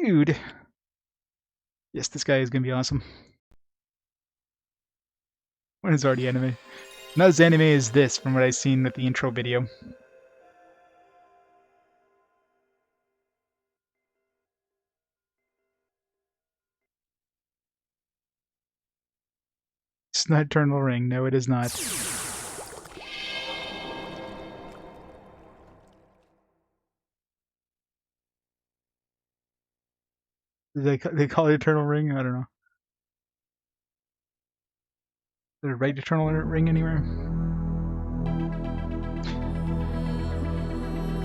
Dude! Yes, this guy is gonna be awesome. When it's already anime. Not as anime as this, from what I've seen with the intro video. It's not Eternal Ring. No, it is not. They call it Eternal Ring? I don't know. Did it write Eternal Ring anywhere?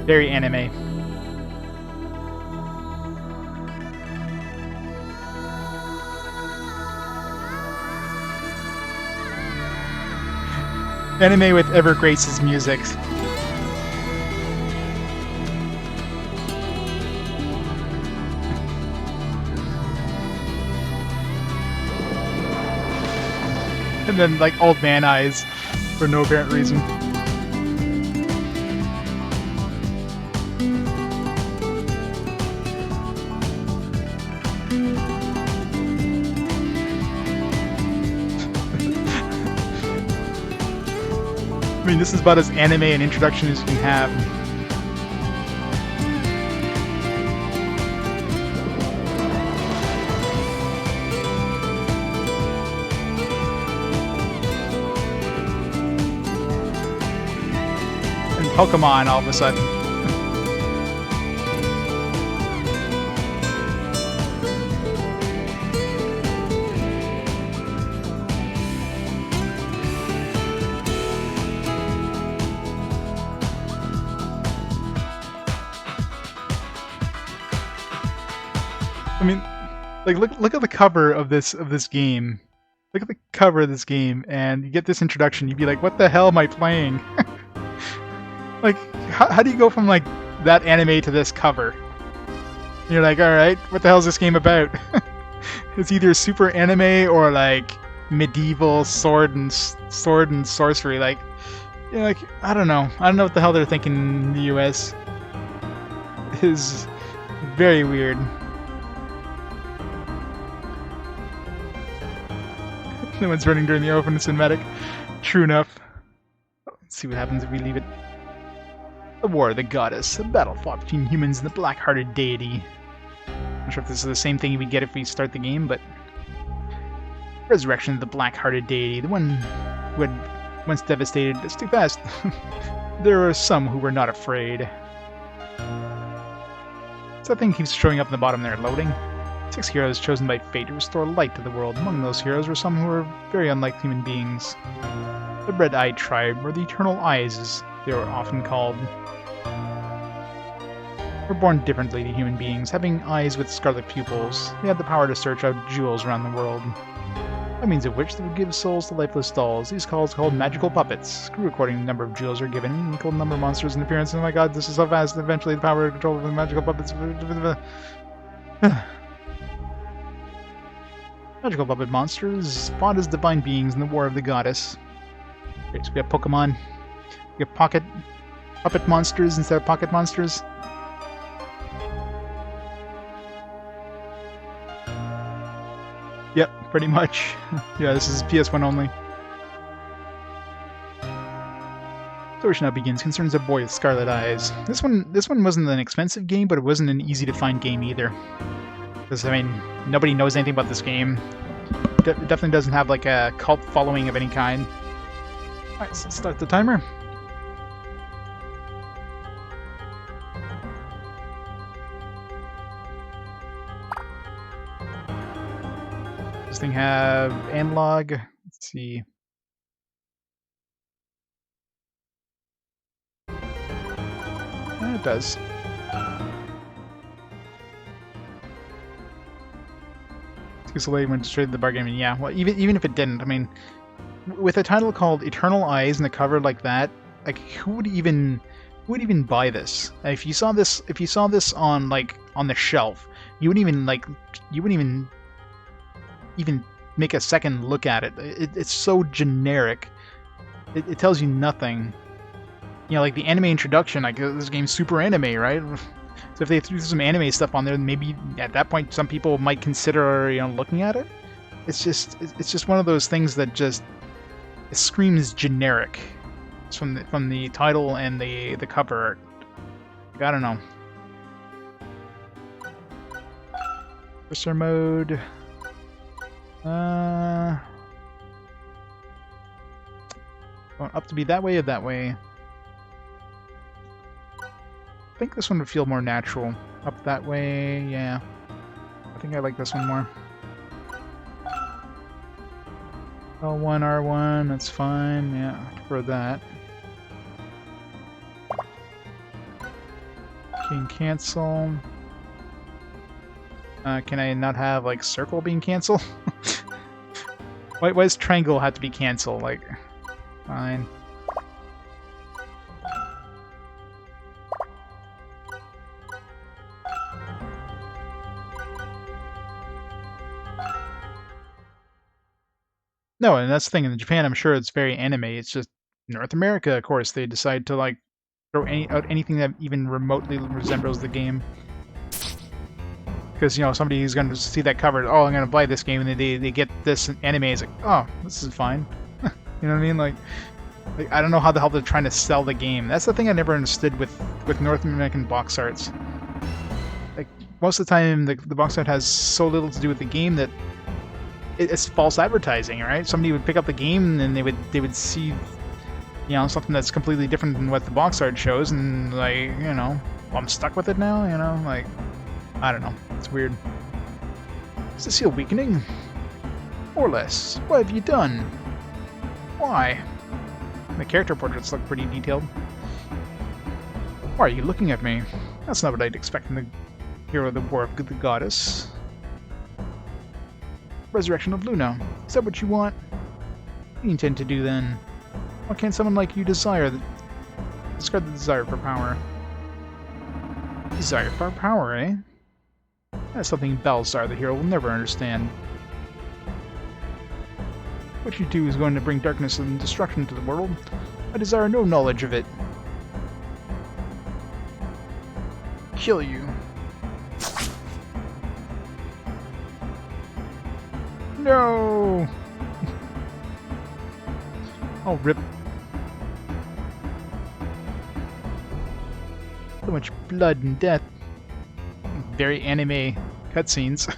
Very anime. Anime with Evergrace's music. And then, like, old man eyes for no apparent reason. I mean, this is about as anime an introduction as you can have. And Pokemon all of a sudden. I mean, like look at the cover of this game. Look at the cover of this game, and you get this introduction. You'd be like, "What the hell am I playing?" Like, how do you go from like that anime to this cover? And you're like, "All right, what the hell is this game about?" It's either super anime or like medieval sword and sorcery. Like, you know, like I don't know what the hell they're thinking in the U.S. It is very weird. No one's running during the open cinematic. True enough. Let's see what happens if we leave it. The War of the Goddess. A battle fought between humans and the black-hearted deity. Not sure if this is the same thing we get if we start the game, but... Resurrection of the black-hearted deity. The one who had once devastated us too fast. There were some who were not afraid. So that thing keeps showing up in the bottom there, loading. 6 heroes chosen by fate to restore light to the world. Among those heroes were some who were very unlike human beings. The Red-Eyed Tribe, or the Eternal Eyes as they were often called, were born differently to human beings, having eyes with scarlet pupils. They had the power to search out jewels around the world, by means of which they would give souls to lifeless dolls. These calls are called magical puppets. Screw recording the number of jewels are given, an equal number of monsters in appearance. Oh my god, this is so fast. Eventually the power to control the magical puppets... Magical puppet monsters fought as divine beings in the War of the Goddess. Okay, so we have Pokemon. We have puppet monsters instead of pocket monsters. Yep, pretty much. Yeah, this is PS1 only. Story now begins. Concerns a boy with scarlet eyes. This one wasn't an expensive game, but it wasn't an easy to find game either. Because, I mean, nobody knows anything about this game. It definitely doesn't have, like, a cult following of any kind. Alright, so let's start the timer. Does this thing have analog? Let's see. It does. When destroyed the bargain. I mean, yeah. Well, even if it didn't, I mean, with a title called Eternal Eyes and a cover like that, like who would even buy this? If you saw this on on the shelf, you wouldn't even make a second look at it. It's so generic. It tells you nothing. You know, like the anime introduction, like this game's super anime, right? So if they threw some anime stuff on there, then maybe at that point some people might consider, you know, looking at it. It's just one of those things that just it screams generic. It's from the title and the cover art. Like, I don't know. Cursor mode. Going up to be that way or that way? I think this one would feel more natural. Up that way, yeah. I think I like this one more. L1, R1, that's fine, yeah, I prefer that. Can cancel. Can I not have, like, circle being canceled? Why does triangle have to be canceled? Like, fine. No, and that's the thing. In Japan, I'm sure it's very anime. It's just North America, of course, they decide to, like, throw out anything that even remotely resembles the game. Because, you know, somebody who's going to see that cover, oh, I'm going to buy this game, and they get this anime, it's like, oh, this is fine. You know what I mean? Like, I don't know how the hell they're trying to sell the game. That's the thing I never understood with North American box arts. Like, most of the time, the box art has so little to do with the game that it's false advertising, right? Somebody would pick up the game, and they would see, you know, something that's completely different than what the box art shows, and, like, you know, well, I'm stuck with it now, you know? Like, I don't know. It's weird. Is this your weakening? Vorless, what have you done? Why? The character portraits look pretty detailed. Why are you looking at me? That's not what I'd expect from the hero of the War of the Goddess. Resurrection of Luna. Is that what you want? What do you intend to do then? What can someone like you desire? Describe the desire for power. Desire for power, eh? That's something Balzar, the hero, will never understand. What you do is going to bring darkness and destruction to the world. I desire no knowledge of it. Kill you. No! Oh, rip. So much blood and death. Very anime cutscenes.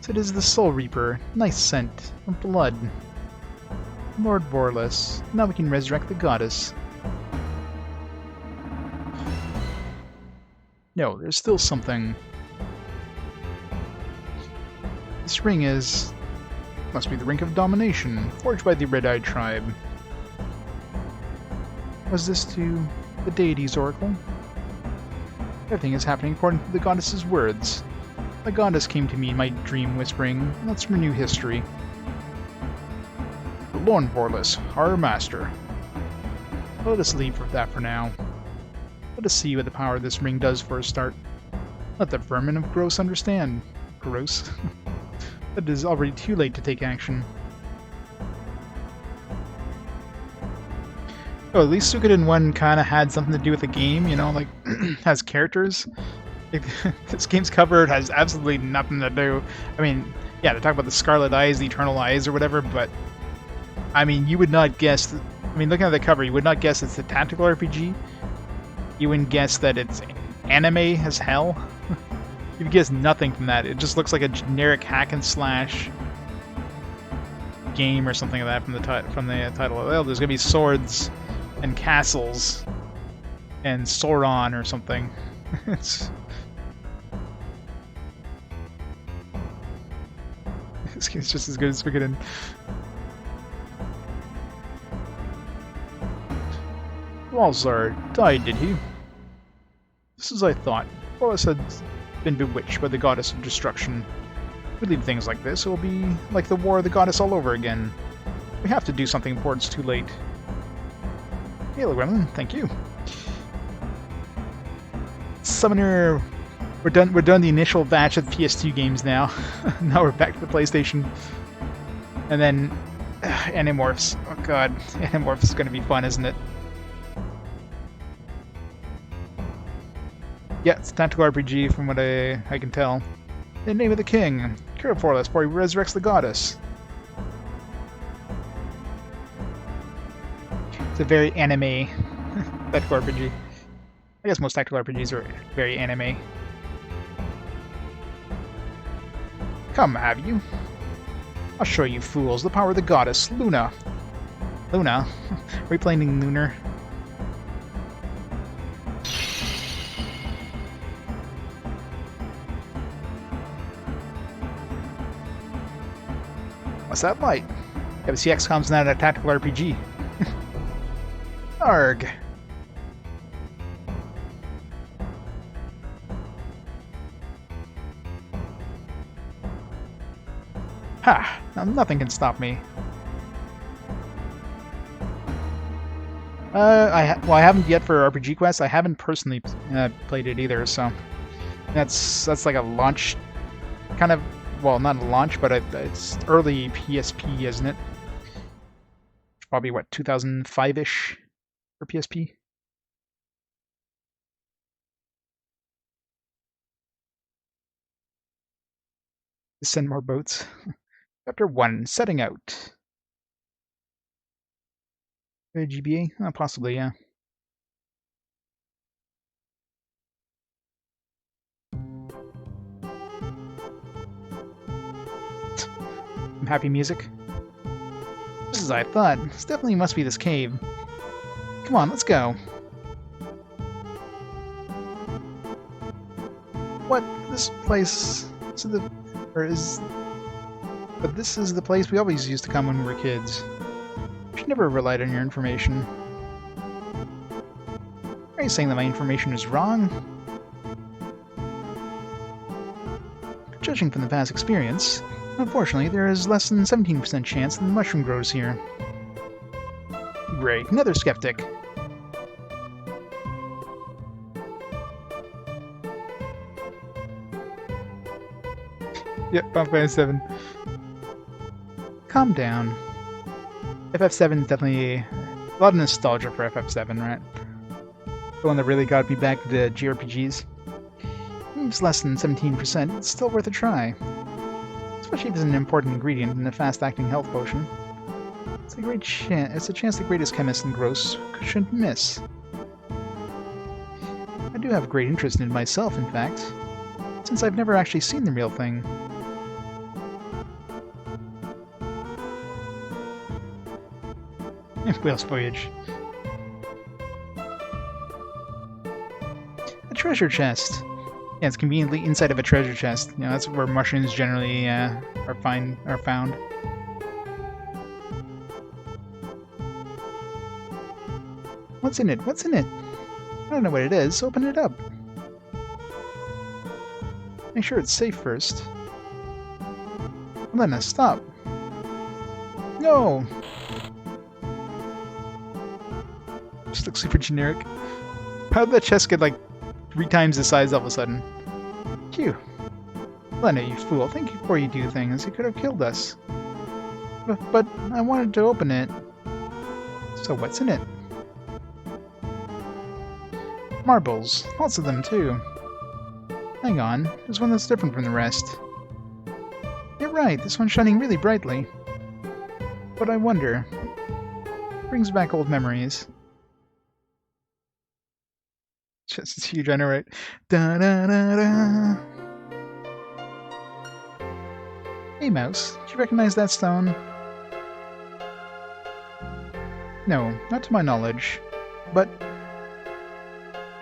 So it is the Soul Reaper. Nice scent of blood. Lord Vorless. Now we can resurrect the goddess. No, there's still something. This ring is... must be the Ring of Domination, forged by the Red-Eyed Tribe. Was this to the deity's oracle? Everything is happening according to the goddess's words. The goddess came to me in my dream whispering, let's renew history. The Lord Vorless, our master. Let us leave that for now. Let us see what the power of this ring does for a start. Let the vermin of Gross understand. Gross. It is already too late to take action. Oh, at least Suikoden 1 kind of had something to do with the game, you know, like, has characters. Like, this game's cover has absolutely nothing to do. I mean, yeah, they talk about the Scarlet Eyes, the Eternal Eyes, or whatever, but, I mean, you would not guess, I mean, looking at the cover, you would not guess it's a tactical RPG. You wouldn't guess that it's anime as hell. You would guess nothing from that. It just looks like a generic hack and slash game or something like that from the title. Oh, there's gonna be swords and castles and Sauron or something. It's this game's just as good as Suikoden. Balzar died, did he? Just as I thought. Vorless had been bewitched by the goddess of destruction. If we leave things like this, it will be like the War of the Goddess all over again. We have to do something before it's too late. Hello, Gremlin. Thank you. Summoner... We're done the initial batch of PS2 games now. Now we're back to the PlayStation. And then... Animorphs. Oh god. Animorphs is going to be fun, isn't it? Yeah, it's a tactical RPG from what I can tell. In the name of the king, Lord Vorless, before he resurrects the goddess. It's a very anime tactical RPG. I guess most tactical RPGs are very anime. Come, have you? I'll show you fools the power of the goddess, Luna. Luna? Are we playing Lunar? What's that like? Yeah, but see, XCOM's not a tactical RPG. Arg. Ha! Now nothing can stop me. Well, I haven't yet for RPG Quest. I haven't personally played it either, so that's like a launch kind of. Well, not a launch, but it's early PSP, isn't it? Probably what 2005-ish for PSP. Send more boats. Chapter 1, setting out. GBA? Possibly, yeah. Some happy music. Just as I thought. This definitely must be this cave. Come on, let's go. What? This place... But this is the place we always used to come when we were kids. We should never relied on your information. Are you saying that my information is wrong? Judging from the past experience, unfortunately, there is less than 17% chance that the mushroom grows here. Great, another skeptic. Yep, Final Fantasy 7. Calm down. FF7 is definitely a lot of nostalgia for FF7, right? The one that really got me back to JRPGs. It's less than 17%, it's still worth a try. Especially if it's an important ingredient in a fast-acting health potion. It's a great chance. It's a chance the greatest chemist in Gross shouldn't miss. I do have great interest in it myself, in fact, since I've never actually seen the real thing. Whale's Voyage. A treasure chest. Yeah, it's conveniently inside of a treasure chest. You know, that's where mushrooms generally are found. What's in it? What's in it? I don't know what it is. Open it up. Make sure it's safe first. Elena, stop. No! Just looks super generic. How did that chest get like 3 times the size all of a sudden? Phew. Elena, you fool. Think before you do things. You could have killed us. But I wanted to open it. So what's in it? Marbles. Lots of them, too. Hang on. There's one that's different from the rest. You're right. This one's shining really brightly. But I wonder. Brings back old memories. Just it's huge, I know, right? Da da da da. Hey, Mouse. Did you recognize that stone? No, not to my knowledge. But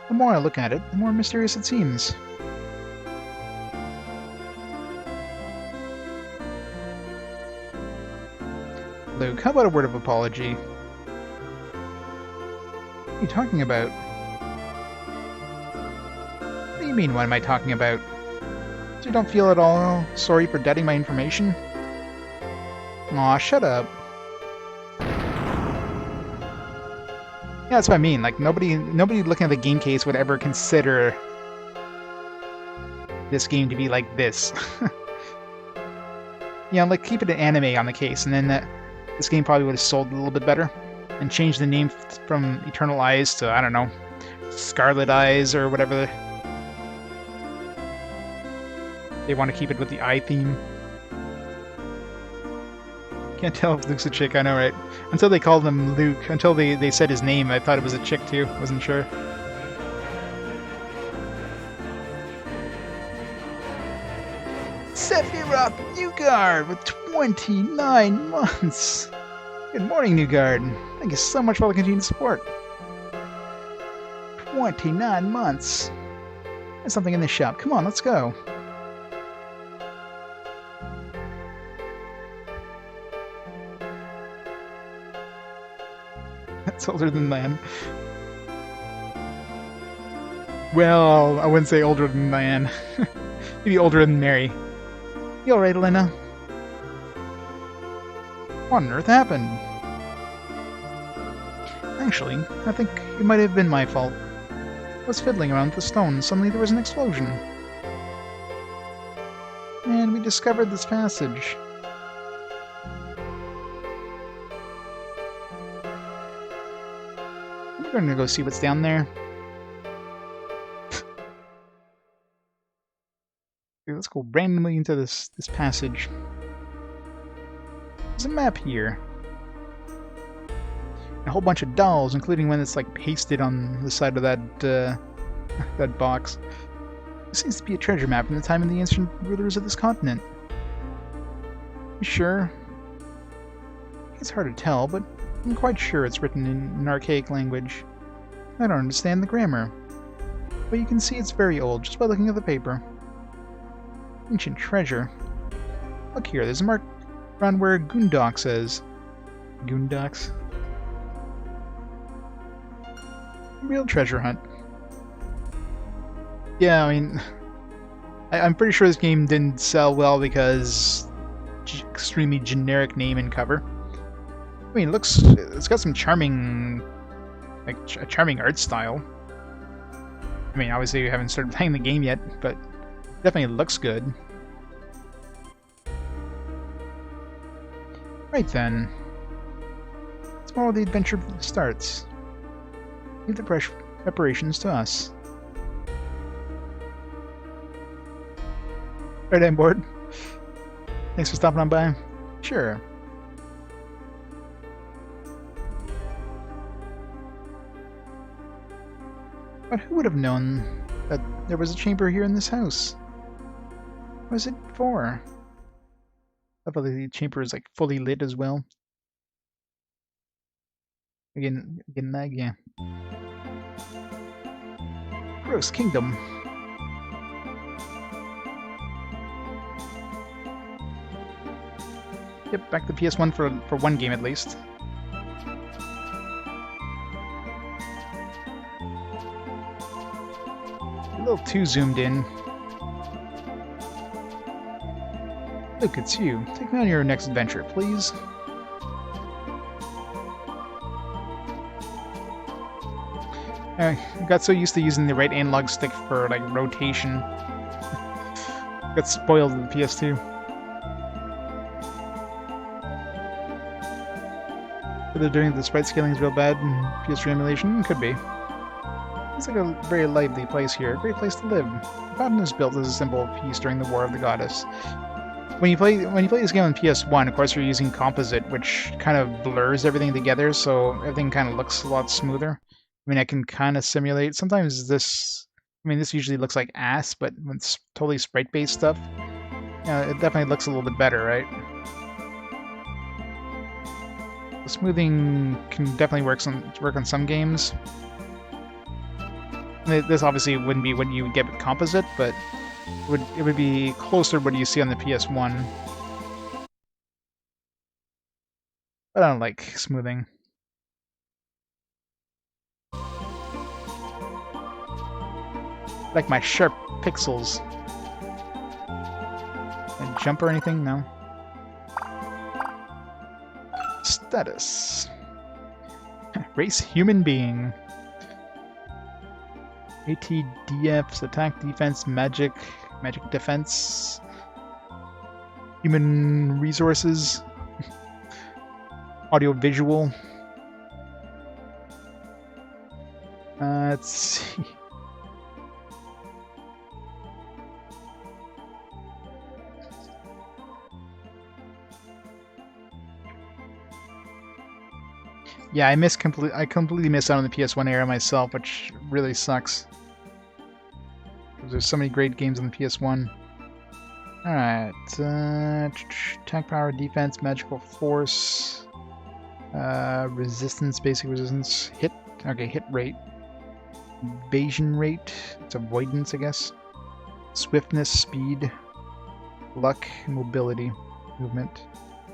the more I look at it, the more mysterious it seems. Luke, how about a word of apology? What are you talking about? What do you mean, what am I talking about? So you don't feel at all sorry for doubting my information? Aw, shut up. Yeah, that's what I mean. Like, nobody looking at the game case would ever consider this game to be like this. Yeah, like, keep it an anime on the case, and then this game probably would have sold a little bit better. And changed the name from Eternal Eyes to, I don't know, Scarlet Eyes or whatever. they want to keep it with the eye theme. Can't tell if Luke's a chick, I know, right? Until they called him Luke, until they said his name, I thought it was a chick too, wasn't sure. Sephiroth Newgard with 29 months! Good morning, Newgard. Thank you so much for all the continued support. 29 months. There's something in this shop. Come on, let's go. That's older than man. Well, I wouldn't say older than man. Maybe older than Mary. You alright, Elena? What on earth happened? Actually, I think it might have been my fault. I was fiddling around with the stone, and suddenly there was an explosion. And we discovered this passage. We're going to go see what's down there. Let's go randomly into this passage. There's a map here. A whole bunch of dolls, including one that's like pasted on the side of that that box. This seems to be a treasure map from the time of the ancient rulers of this continent. You sure? It's hard to tell, but I'm quite sure it's written in an archaic language. I don't understand the grammar, but you can see it's very old just by looking at the paper. Ancient treasure. Look here, there's a mark around where Goondock says. Goondocks? Real treasure hunt. Yeah, I mean, I'm pretty sure this game didn't sell well because extremely generic name and cover. I mean, it's got some charming, like a charming art style. I mean, obviously we haven't started playing the game yet, but it definitely looks good. Right then, tomorrow the adventure starts. Leave the preparations to us. Right, I'm bored. Thanks for stopping on by. Sure. But who would have known that there was a chamber here in this house? What was it for? I thought the chamber is like fully lit as well. Again, lag, yeah. Gross Kingdom. Yep, back to PS1 for one game at least. A little too zoomed in. Look, it's you. Take me on your next adventure, please. I got so used to using the right analog stick for like rotation. Got spoiled with the PS2. But they're doing the sprite scaling is real bad in PS3 emulation? Could be. It's like a very lively place here, a great place to live. The fountain is built as a symbol of peace during the War of the Goddess. When you play this game on PS1, of course you're using composite, which kind of blurs everything together, so everything kind of looks a lot smoother. I mean, I can kind of simulate. Sometimes this usually looks like ass, but when it's totally sprite-based stuff, it definitely looks a little bit better, right? The smoothing can definitely work on some games. This obviously wouldn't be what you would get with composite, but it would be closer to what you see on the PS1. But I don't like smoothing. Like my sharp pixels. And jump or anything? No. Status. Race human being. ATDFs, attack, defense, magic defense, human resources, audio visual. Let's see. Yeah, I completely missed out on the PS1 era myself, which really sucks. There's so many great games on the PS1. Alright, attack power, defense, magical force, resistance, basic resistance, hit, okay, hit rate, evasion rate, it's avoidance, I guess, swiftness, speed, luck, mobility, movement,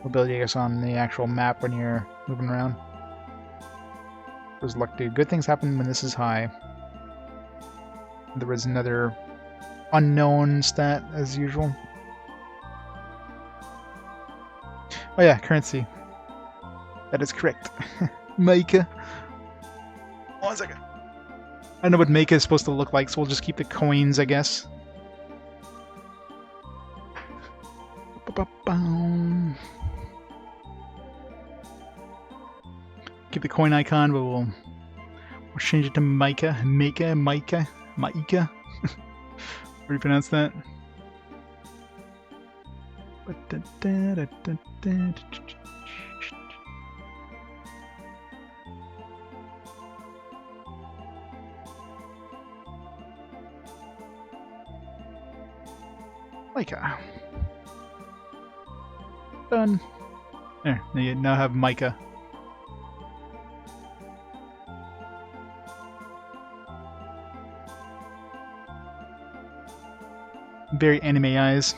mobility, I guess, on the actual map when you're moving around. What does luck do? Good things happen when this is high. There was another unknown stat, as usual. Oh yeah, currency. That is correct. Meika. 1 second. I don't know what Meika is supposed to look like, so we'll just keep the coins, I guess. Keep the coin icon, but we'll change it to Meika. Meika. How do you pronounce that? Micah. Done. There, you now have Micah. Very anime eyes.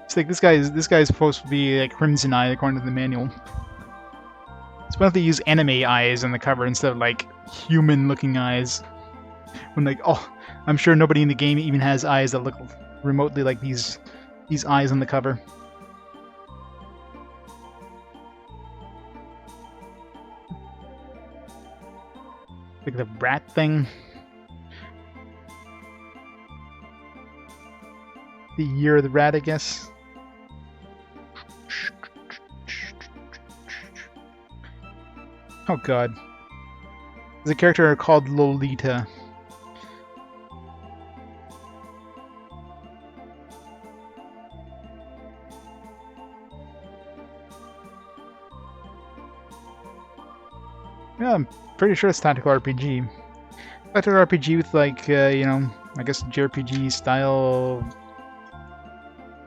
It's like this guy is supposed to be like Crimson Eye according to the manual. So why don't they use anime eyes on the cover instead of like human looking eyes? When like, oh, I'm sure nobody in the game even has eyes that look remotely like these eyes on the cover. Like the rat thing. The year of the rat, I guess. Oh god. There's a character called Lolita. Yeah, I'm pretty sure it's tactical RPG. Tactical RPG with like, you know, I guess JRPG style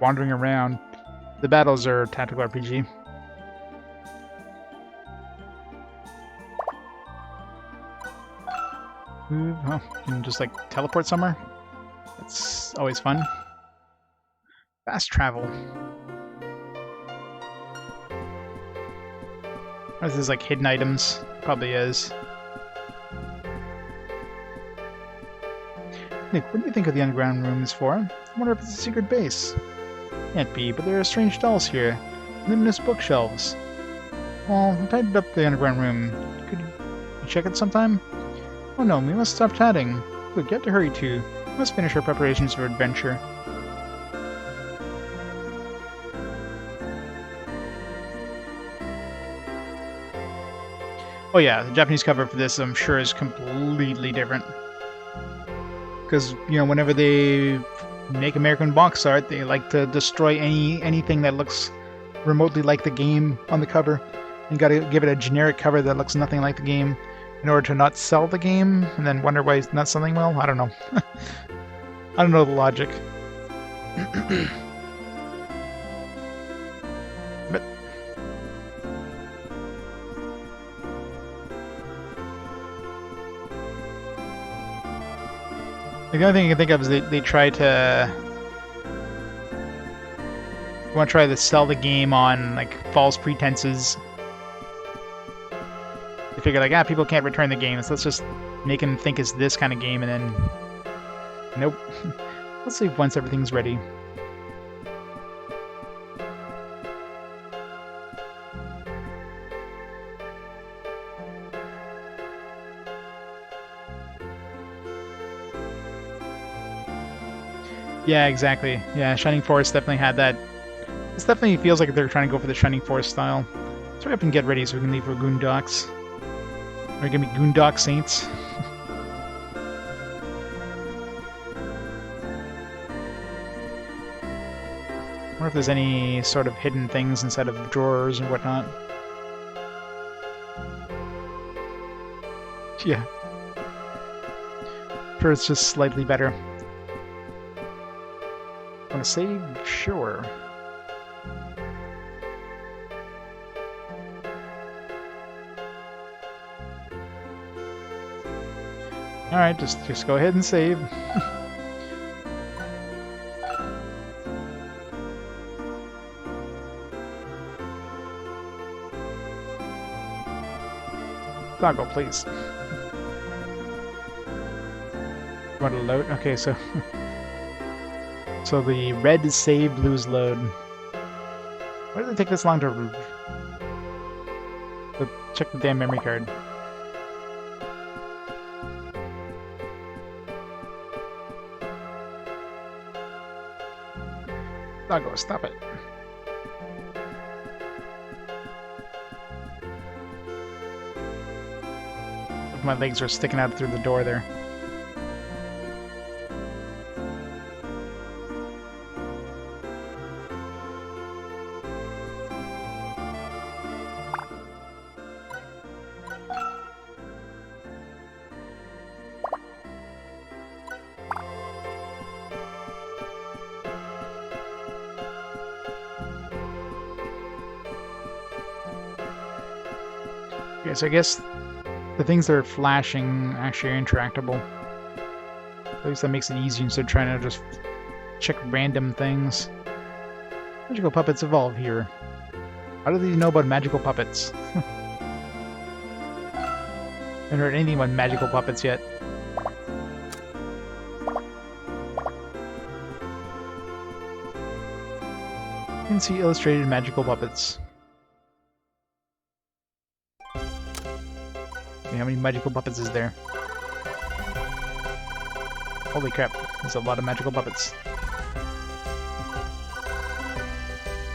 wandering around. The battles are tactical RPG. Move, oh, you can just like teleport somewhere. That's always fun. Fast travel. This is like hidden items. Probably is. Nick, what do you think of the underground rooms for? I wonder if it's a secret base. Can't be, but there are strange dolls here. Luminous bookshelves. Well, I tidied up the underground room. Could you check it sometime? Oh no, we must stop chatting. Look, you have to hurry too. We must finish our preparations for adventure. Oh yeah, the Japanese cover for this, I'm sure, is completely different. Because, you know, whenever they make American box art, they like to destroy anything that looks remotely like the game on the cover. You gotta give it a generic cover that looks nothing like the game in order to not sell the game, and then wonder why it's not selling well? I don't know. I don't know the logic. But the only thing I can think of is they try to want to try to sell the game on like false pretenses. They figure like, people can't return the game, so let's just make them think it's this kind of game, and then nope. Let's leave once everything's ready. Yeah, exactly. Yeah, Shining Forest definitely had that. This definitely feels like they're trying to go for the Shining Forest style. Let's hurry up and get ready so we can leave for Goondocks. We're gonna be Goondock Saints. I wonder if there's any sort of hidden things inside of drawers and whatnot. Yeah. Sure, it's just slightly better. Want to save? Sure. Alright, just go ahead and save. Toggle, please. Want to load? Okay, so... so the red is save, blue is load. Why did it take this long to check the damn memory card? Doggo, stop it. My legs are sticking out through the door there. Okay, so I guess the things that are flashing actually are interactable. At least that makes it easier instead of trying to just check random things. Magical puppets evolve here. How do you know about magical puppets? Haven't heard anything about magical puppets yet. You can see illustrated magical puppets. How many magical puppets is there? Holy crap, there's a lot of magical puppets.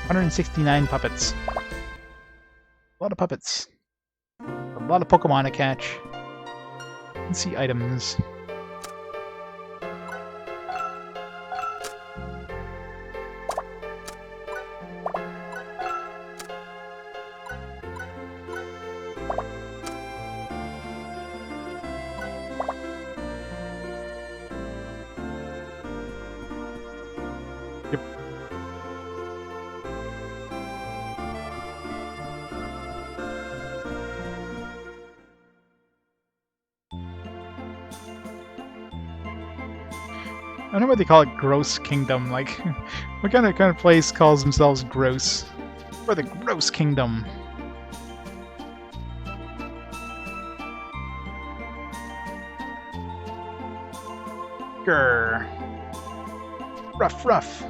169 puppets. A lot of puppets. A lot of Pokemon to catch. Let's see items. I don't know why they call it Gross Kingdom. Like, what kind of place calls themselves gross? We're the Gross Kingdom. Grr. Ruff, ruff.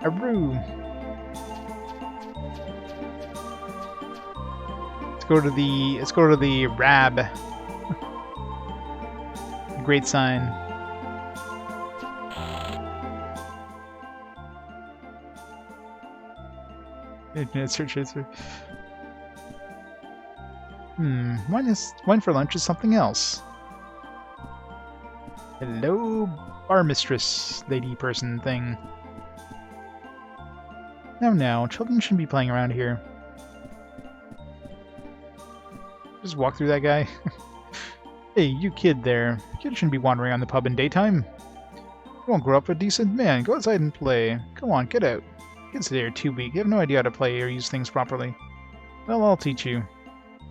Aroo. Let's go to the Rab. Great sign. Wine for lunch is something else. Hello, bar mistress, lady person thing. Now, children shouldn't be playing around here. Just walk through that guy. Hey, you kid there. Kids shouldn't be wandering around the pub in daytime. You won't grow up a decent man. Go outside and play. Come on, get out. Kids today are too weak. You have no idea how to play or use things properly. Well, I'll teach you.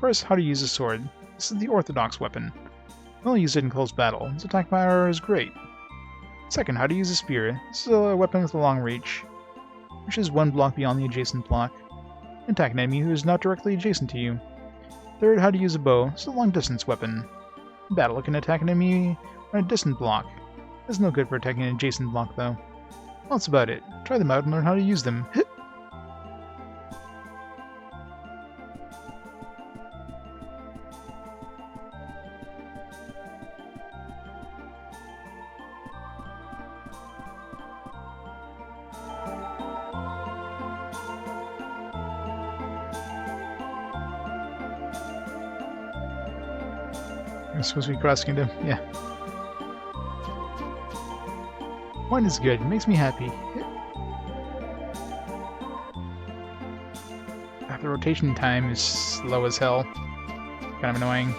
First, how to use a sword. This is the orthodox weapon. I'll use it in close battle. Its attack power is great. Second, how to use a spear. This is a weapon with a long reach. Which is one block beyond the adjacent block. Attack an enemy who is not directly adjacent to you. Third, how to use a bow. This is a long-distance weapon. In battle, it can attack an enemy on a distant block. It's no good for attacking an adjacent block, though. Well, that's about it. Try them out and learn how to use them. It's supposed to be Cross Kingdom, yeah. Wine is good, it makes me happy. The rotation time is slow as hell. Kind of annoying.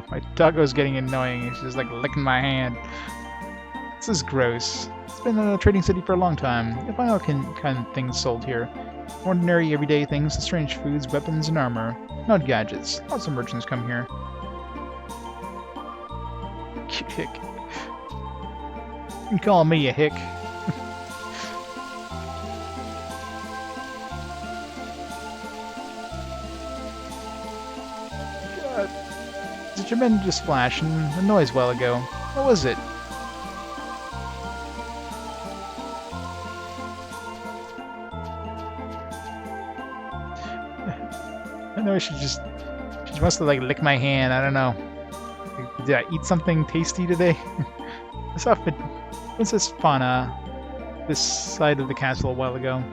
My doggo's getting annoying. He's just like licking my hand. This is gross. It's been a trading city for a long time. You'll find all kind of things sold here. Ordinary, everyday things, strange foods, weapons, and armor. Not gadgets. Lots of merchants come here. Cute hick. You can call me a hick. God. There's a tremendous flash and a noise a while ago. What was it? I know she wants to like lick my hand. I don't know. Like, did I eat something tasty today? I saw Princess Fauna this side of the castle a while ago.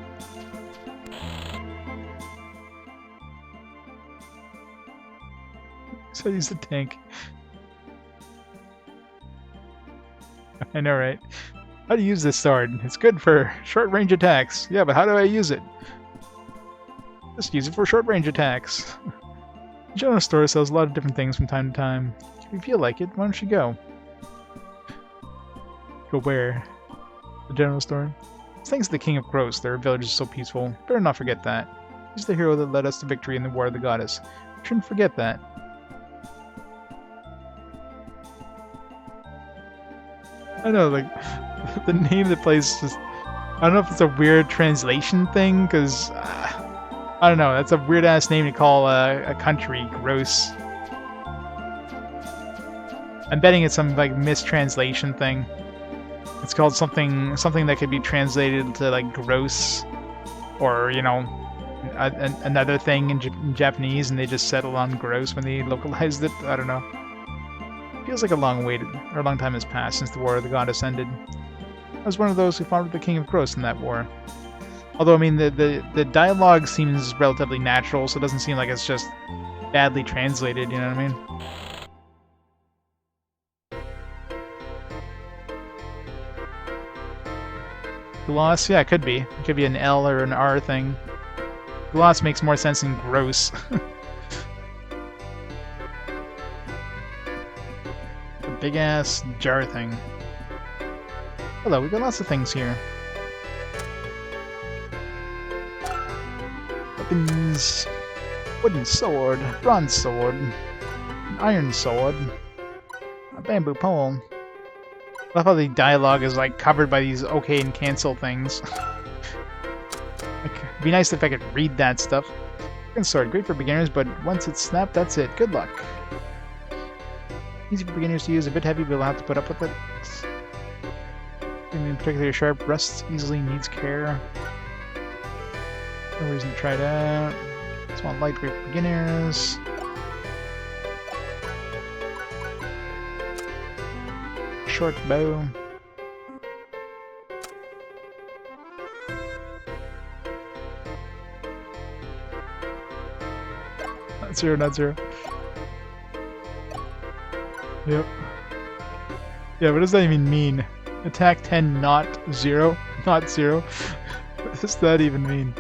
So use the tank. I know, right? How do you use this sword? It's good for short-range attacks. Yeah, but how do I use it? Just use it for short-range attacks. The general store sells a lot of different things from time to time. If you feel like it, why don't you go? Go where? The general store? It's thanks to the King of Crows, their village is so peaceful. Better not forget that. He's the hero that led us to victory in the War of the Goddess. We shouldn't forget that. I know, like, the name of the place just... I don't know if it's a weird translation thing, because... I don't know, that's a weird-ass name to call a country. Gross. I'm betting it's some, like, mistranslation thing. It's called something that could be translated to, like, gross. Or, you know, another thing in Japanese, and they just settled on gross when they localized it. I don't know. Feels like a long time has passed since the War of the Goddess ended. I was one of those who fought with the King of Crows in that war. Although, I mean, the dialogue seems relatively natural, so it doesn't seem like it's just badly translated, you know what I mean? Gloss? Yeah, it could be. It could be an L or an R thing. Gloss makes more sense than gross. Big ass jar thing. Hello, we got lots of things here. Weapons, wooden sword, bronze sword, an iron sword, a bamboo pole. I love how the dialogue is like covered by these okay and cancel things. Like, it'd be nice if I could read that stuff. Iron sword, great for beginners, but once it's snapped, that's it. Good luck. Easy for beginners to use, a bit heavy, but we'll have to put up with it. In particular, sharp, rusts easily, needs care. No reason to try it out. Just want light, great for beginners. Short bow. Not zero, not zero. Yep. Yeah, what does that even mean? Attack 10, not 0? Not 0? What does that even mean?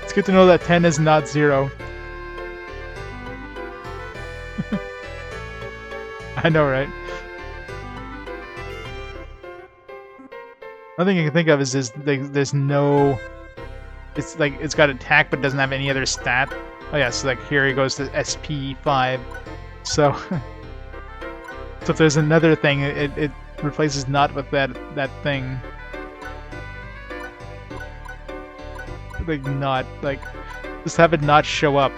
It's good to know that 10 is not 0. I know, right? One thing I can think of is there's no... It's like, it's got attack but doesn't have any other stat. Oh yeah, so like here he goes to SP5. So, so if there's another thing, it replaces not with that thing. Like not, like, just have it not show up.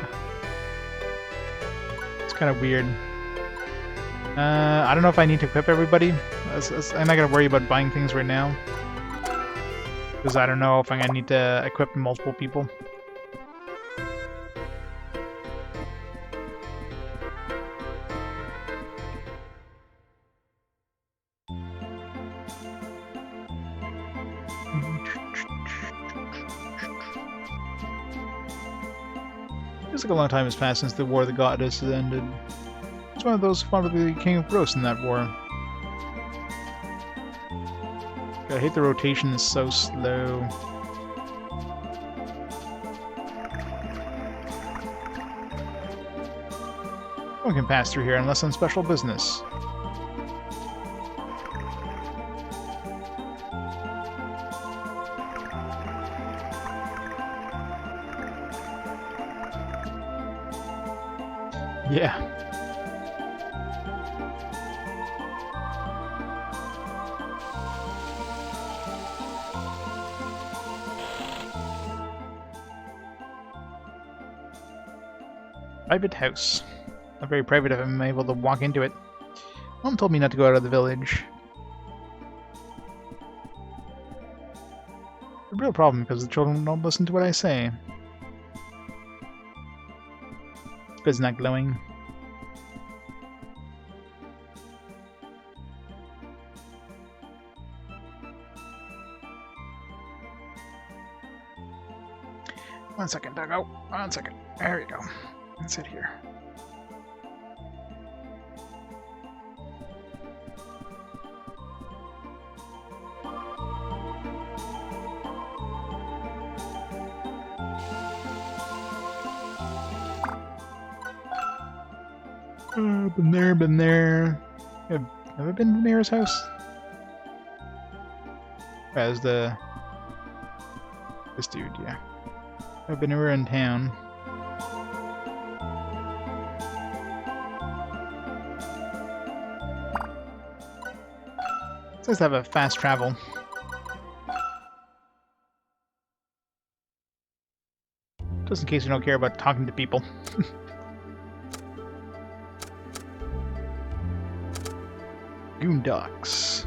It's kind of weird. I don't know if I need to equip everybody. I'm not gonna worry about buying things right now. Because I don't know if I'm gonna need to equip multiple people. Feels like a long time has passed since the War of the Goddess has ended. It's one of those who fought with the King of Crows in that war. I hate the rotation is so slow. one can pass through here unless on special business. Yeah. Private house. Not very private if I'm able to walk into it. Mom told me not to go out of the village. It's a real problem because the children don't listen to what I say. It's not glowing. One second, Doggo. 1 second. There we go. Let's sit here. Been there. Have I been to the mayor's house? As this dude, yeah. I've been everywhere in town. It says to have a fast travel. Just in case you don't care about talking to people. Goondocks.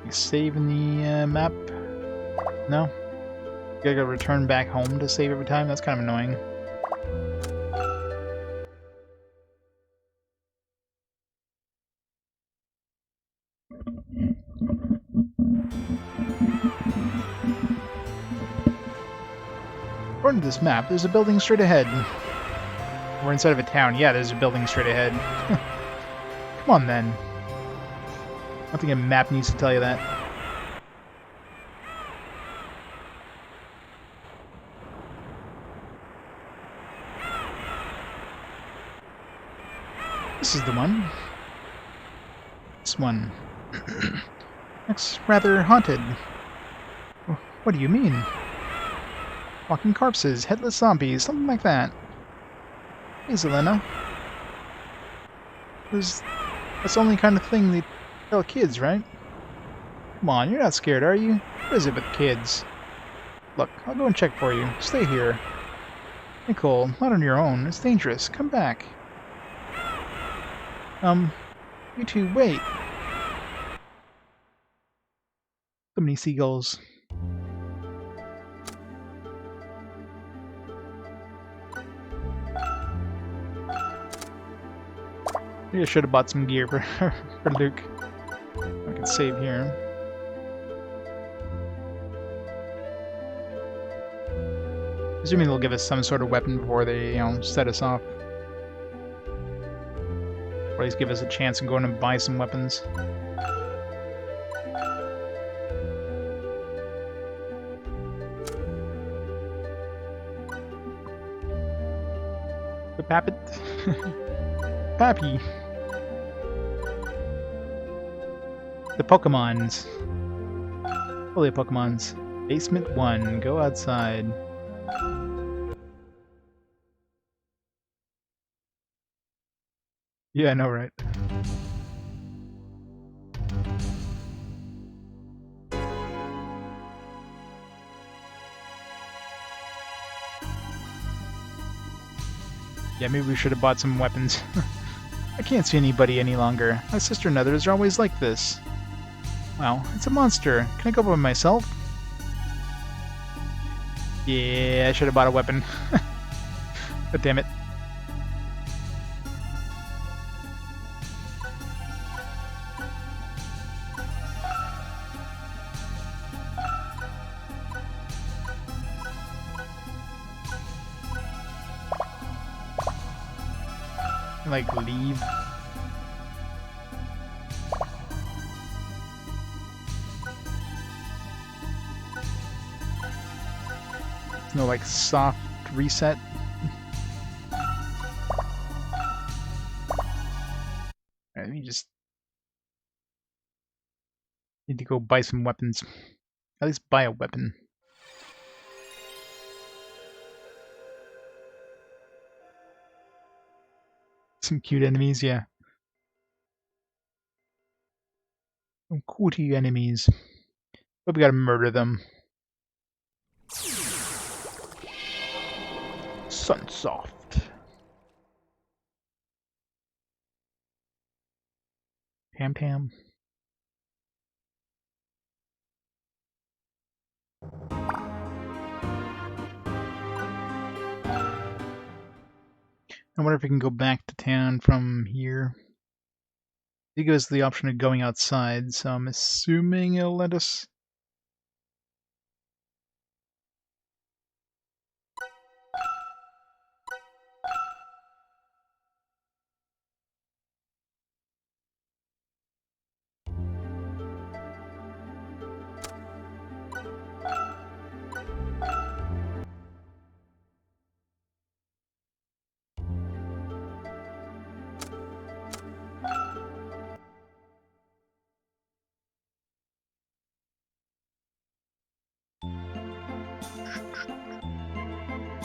You save in the map? No? You gotta return back home to save every time? That's kind of annoying. According to this map, there's a building straight ahead. We're inside of a town. Yeah, there's a building straight ahead. Come on, then. I don't think a map needs to tell you that. This is the one. This one. Looks rather haunted. What do you mean? Walking corpses, headless zombies, something like that. Hey, Zelena. That's the only kind of thing they tell kids, right? Come on, you're not scared, are you? What is it with kids? Look, I'll go and check for you. Stay here. Nicole, not on your own. It's dangerous. Come back. You two, wait. So many seagulls. Maybe I should have bought some gear for Luke. I can save here. Assuming they'll give us some sort of weapon before they, set us off. Or at least give us a chance of going and buy some weapons. The Pappet. Pappy. The Pokemons. Holy Pokemons. Basement 1. Go outside. Yeah, I know, right? Yeah, maybe we should have bought some weapons. I can't see anybody any longer. My sister and others are always like this. Wow, it's a monster. Can I go by myself? Yeah, I should have bought a weapon. God damn it. Like, leave. No, like, soft reset. Need to go buy some weapons. At least buy a weapon. Some cute enemies, yeah. Some cootie enemies. But we gotta murder them. Sunsoft. Tam Tam. I wonder if we can go back to town from here. It gives us the option of going outside, so I'm assuming it'll let us.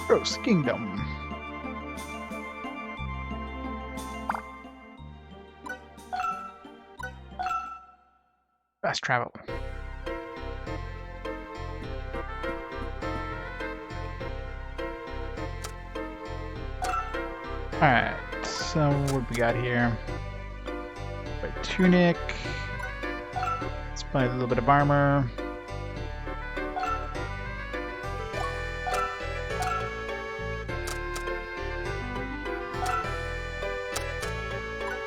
Gross Kingdom. Fast travel. Alright, so what we got here? Buy tunic. Let's buy a little bit of armor.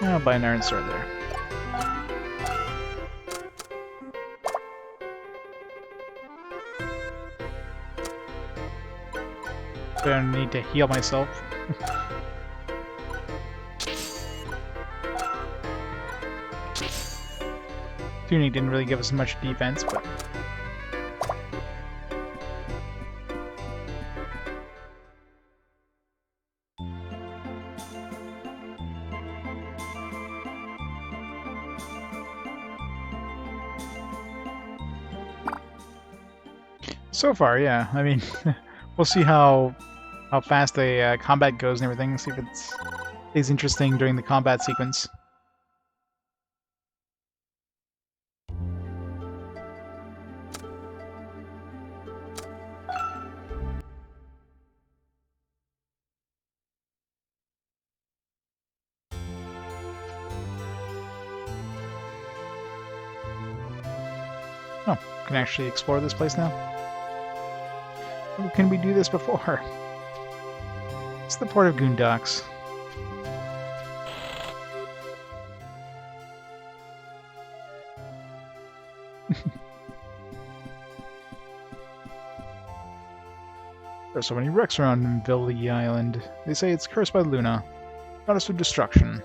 I'll buy an iron sword there. Gonna need to heal myself. Tunic didn't really give us much defense, but so far, yeah. I mean, we'll see how fast the combat goes and everything. See if it stays interesting during the combat sequence. Oh, can actually explore this place now? Oh, can we do this before? It's the port of Goondocks. There's so many wrecks around Villi Island. They say it's cursed by Luna, goddess of destruction.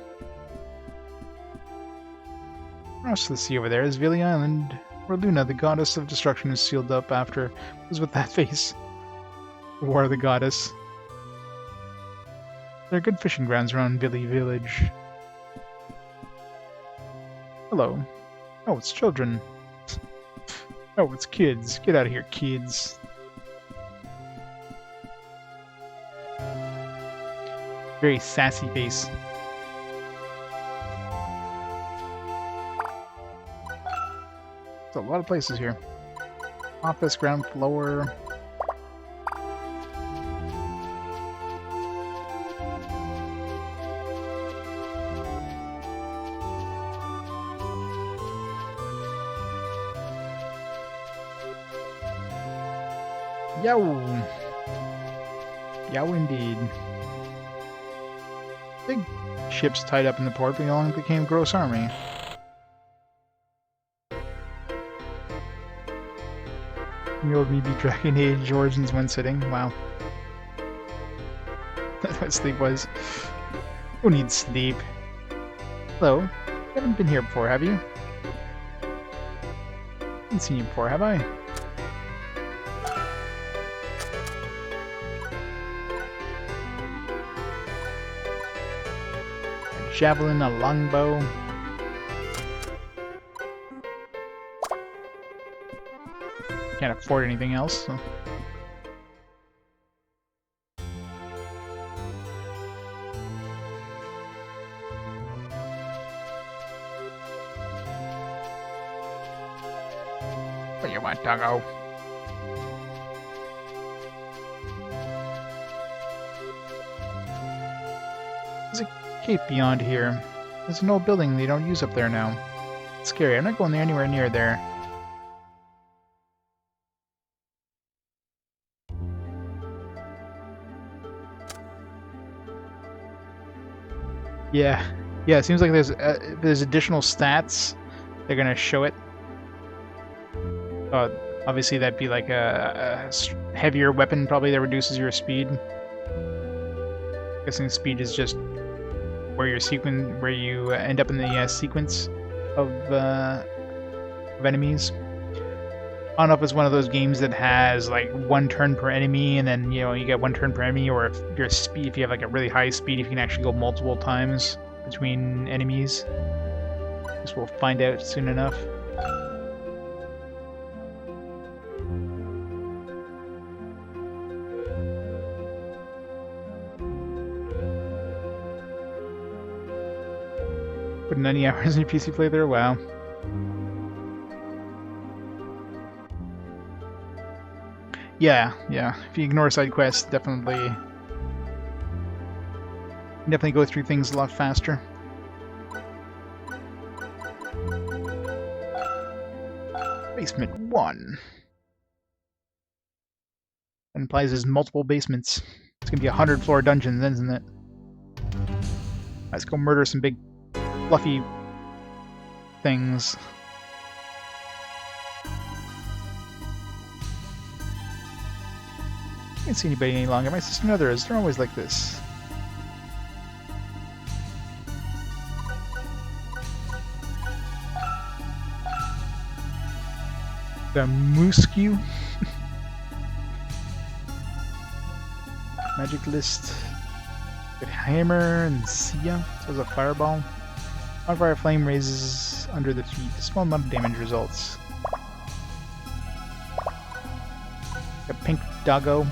Across the sea over there is Villi Island, where Luna, the goddess of destruction, is sealed up after. What was with that face? War of the goddess. There are good fishing grounds around Villi Village. Hello. Oh, it's children. Oh, it's kids. Get out of here, kids. Very sassy face. There's a lot of places here. Office, ground floor. Yow! Yow indeed. Big ships tied up in the port belonging to the King of Gross Army. The old BB Dragon Age Origins when sitting. Wow. That's what sleep was. Who needs sleep? Hello. You haven't been here before, have you? Haven't seen you before, have I? A javelin, a longbow. can't afford anything else. So. What you want, doggo? There's a gate beyond here. There's an old building they don't use up there now. It's scary. I'm not going there anywhere near there. Yeah, it seems like there's additional stats. They're gonna show it. Obviously that'd be like a heavier weapon probably that reduces your speed. Guessing speed is just where you end up in the sequence of enemies. I don't know if it's one of those games that has like 1 turn per enemy, and then you get 1 turn per enemy, or if if you have like a really high speed, if you can actually go multiple times between enemies. Guess we'll find out soon enough. Put 90 hours in your PC playthrough? Wow. Yeah. If you ignore side quests, definitely go through things a lot faster. Basement 1. That implies there's multiple basements. It's gonna be 100-floor dungeons, isn't it? Let's go murder some big fluffy things. I can't see anybody any longer. My sister and others, they're always like this. The Muskew. Magic list. Good hammer and Sia. So there's a fireball. Bonfire flame raises under the feet. A small amount of damage results. A pink doggo.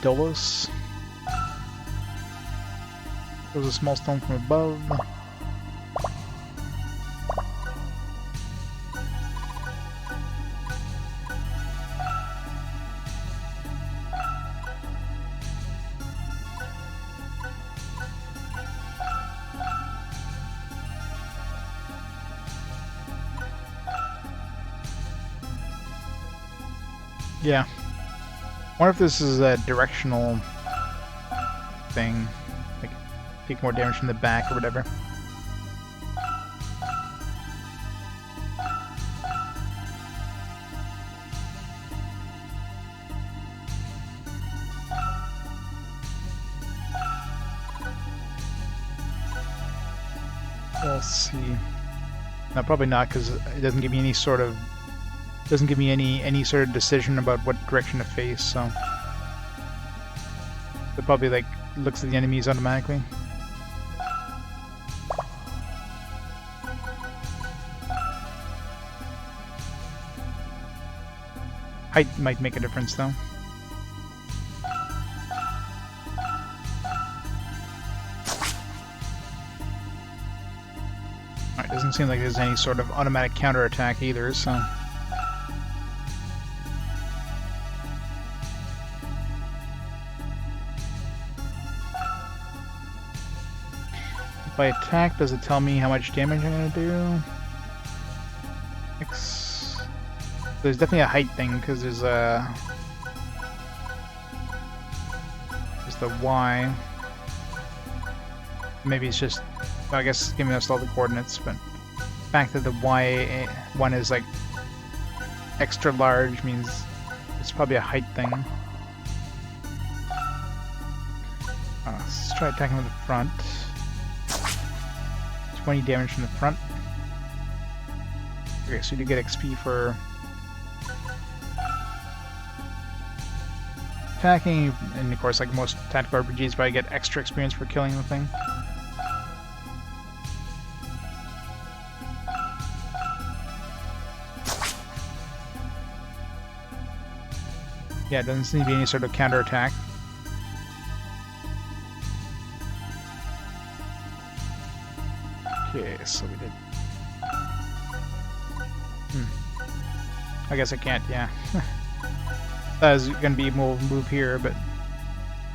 Dolos. Throws a small stone from above. Yeah. I wonder if this is a directional thing. Like, take more damage from the back or whatever. Let's see. No, probably not, because it doesn't give me any sort of decision about what direction to face, so it probably like looks at the enemies automatically. Height might make a difference though. Alright, doesn't seem like there's any sort of automatic counterattack either, so if I attack, does it tell me how much damage I'm gonna do? There's definitely a height thing, because there's the Y. Maybe it's just, I guess it's giving us all the coordinates, but the fact that the Y one is like extra large means it's probably a height thing. Let's try attacking with the front. 20 damage from the front. Okay, so you do get XP for attacking, and of course, like most tactical RPGs, but I get extra experience for killing the thing. Yeah, it doesn't seem to be any sort of counterattack. Okay, so we did. I guess I can't, yeah. That was gonna be more move here, but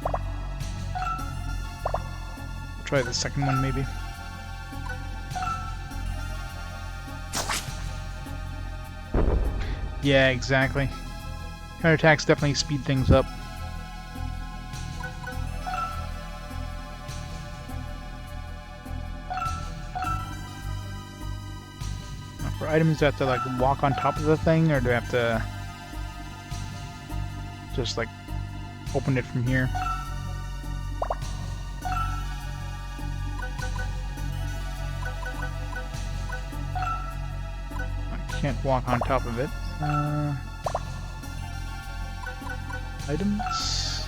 I'll try the second one maybe. Yeah, exactly. Counterattacks definitely speed things up. For items, do I have to like walk on top of the thing, or do I have to just like open it from here? I can't walk on top of it. Items.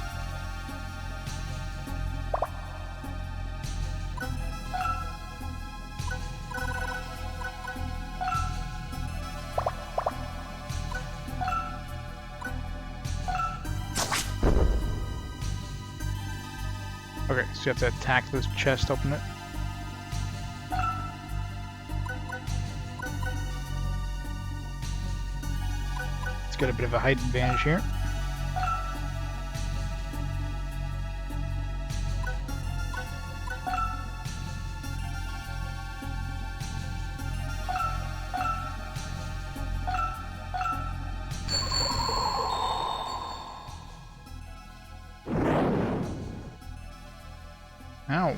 Okay, so you have to attack this chest, open it. Let's get a bit of a height advantage here. Ow.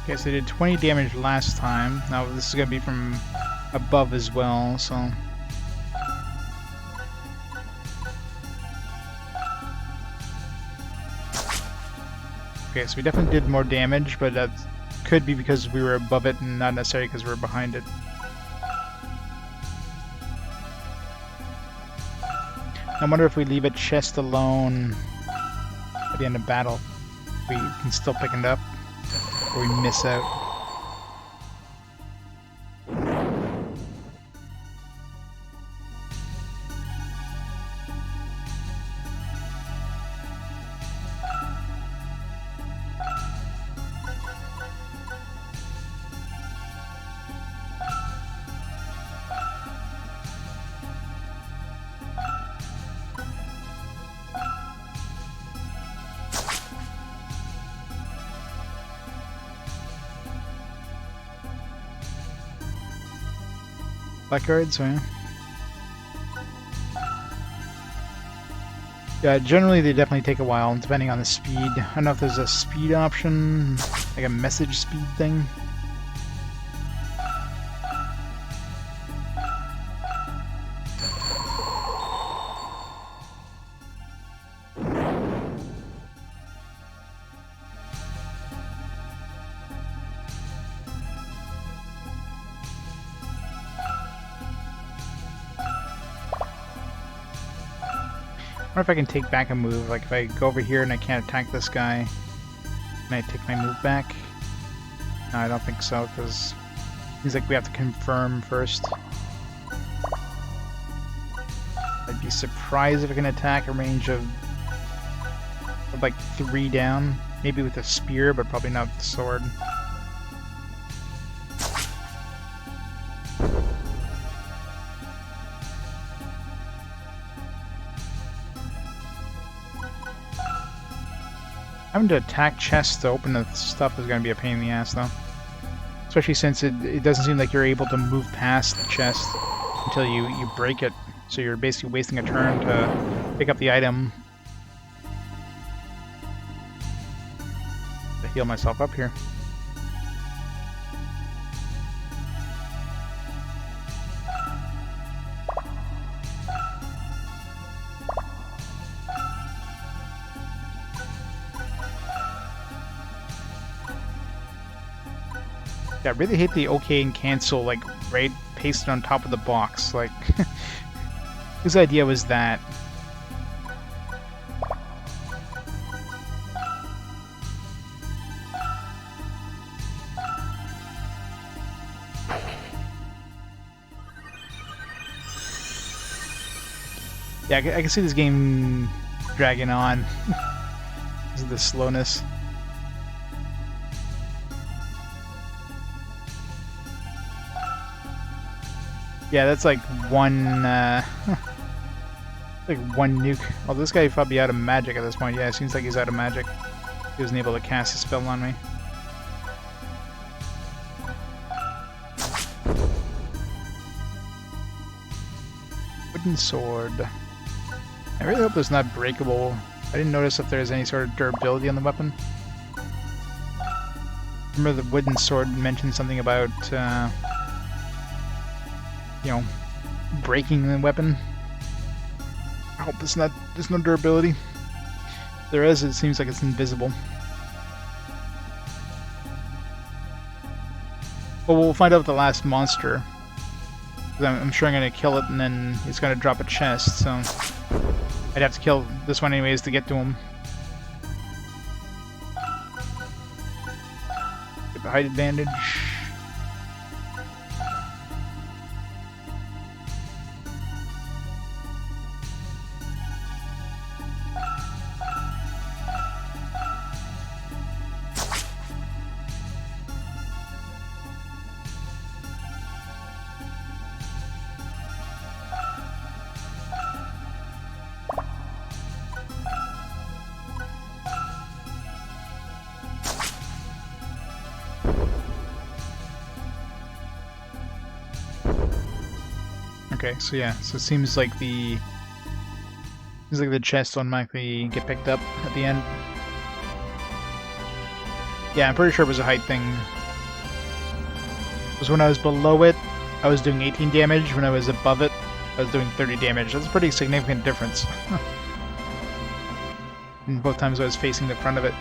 Okay, so they did 20 damage last time. Now this is going to be from above as well, so... Okay, so we definitely did more damage, but that could be because we were above it and not necessarily because we were behind it. I wonder if we leave a chest alone at the end of battle, we can still pick it up, or we miss out. Blackguards, yeah. Yeah, generally they definitely take a while, depending on the speed. I don't know if there's a speed option, like a message speed thing. I wonder if I can take back a move, like if I go over here and I can't attack this guy, can I take my move back? No, I don't think so, because seems like we have to confirm first. I'd be surprised if I can attack a range of like 3 down, maybe with a spear, but probably not with the sword. Having to attack chests to open the stuff is going to be a pain in the ass, though. Especially since it doesn't seem like you're able to move past the chest until you break it. So you're basically wasting a turn to pick up the item. To heal myself up here. I really hate the OK and cancel, like, right pasted on top of the box. Like, his idea was that Yeah, I can see this game dragging on. Because of the slowness. Yeah, that's like one, like one nuke. Well, this guy probably out of magic at this point. Yeah, it seems like he's out of magic. He wasn't able to cast a spell on me. Wooden sword. I really hope it's not breakable. I didn't notice if there's any sort of durability on the weapon. Remember the wooden sword mentioned something about, you know, breaking the weapon. I hope there's no durability. If there is, it seems like it's invisible. Well, we'll find out with the last monster. I'm sure I'm going to kill it and then he's going to drop a chest, so I'd have to kill this one anyways to get to him. Get the height advantage. Okay, so yeah, so it seems like the chest automatically get picked up at the end. Yeah, I'm pretty sure it was a height thing. Because when I was below it, I was doing 18 damage. When I was above it, I was doing 30 damage. That's a pretty significant difference. And both times I was facing the front of it.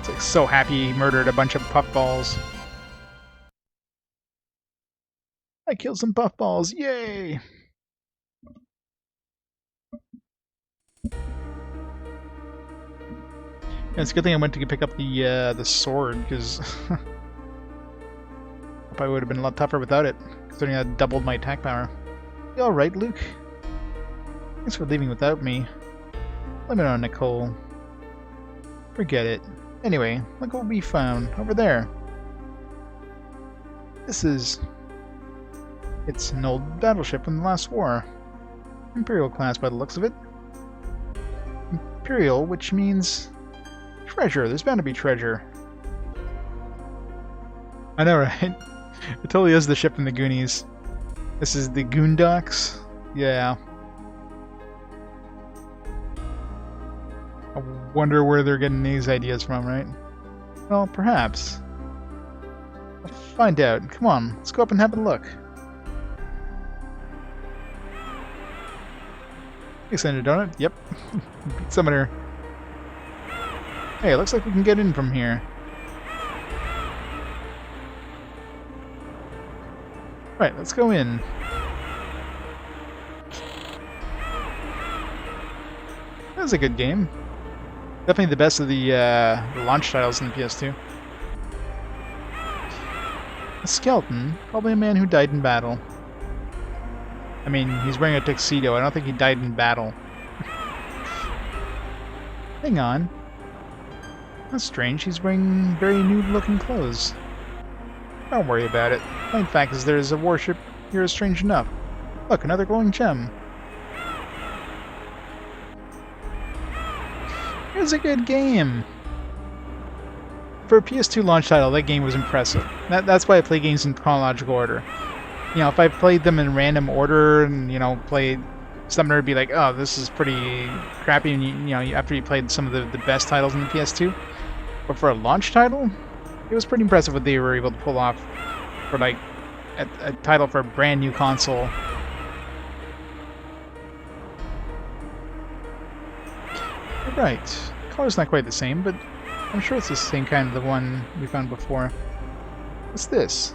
It's like so happy he murdered a bunch of puffballs. I killed some puffballs, yay! Yeah, it's a good thing I went to pick up the sword, because probably would have been a lot tougher without it, considering I doubled my attack power. You alright, Luke? Thanks for leaving without me. Let me know, Nicole. Forget it. Anyway, look what we found over there. It's an old battleship from the last war. Imperial class by the looks of it. Imperial, which means treasure. There's bound to be treasure. I know, right? It totally is the ship from the Goonies. This is the Goondocks? Yeah. I wonder where they're getting these ideas from, right? Well, perhaps. We'll find out. Come on, let's go up and have a look. Extended donut? Yep. Summoner. Hey, it looks like we can get in from here. Right, let's go in. That was a good game. Definitely the best of the launch titles in the PS2. A skeleton, probably a man who died in battle. I mean, he's wearing a tuxedo. I don't think he died in battle. Hang on. That's strange. He's wearing very nude-looking clothes. Don't worry about it. The plain fact is there's a warship here is strange enough. Look, another glowing gem. It was a good game. For a PS2 launch title, that game was impressive. That's why I play games in chronological order. You know, if I played them in random order and, you know, played... Summoner would be like, oh, this is pretty crappy, and you know, after you played some of the best titles in the PS2. But for a launch title, it was pretty impressive what they were able to pull off for, like, a title for a brand new console. You're right. The color's not quite the same, but I'm sure it's the same kind of the one we found before. What's this?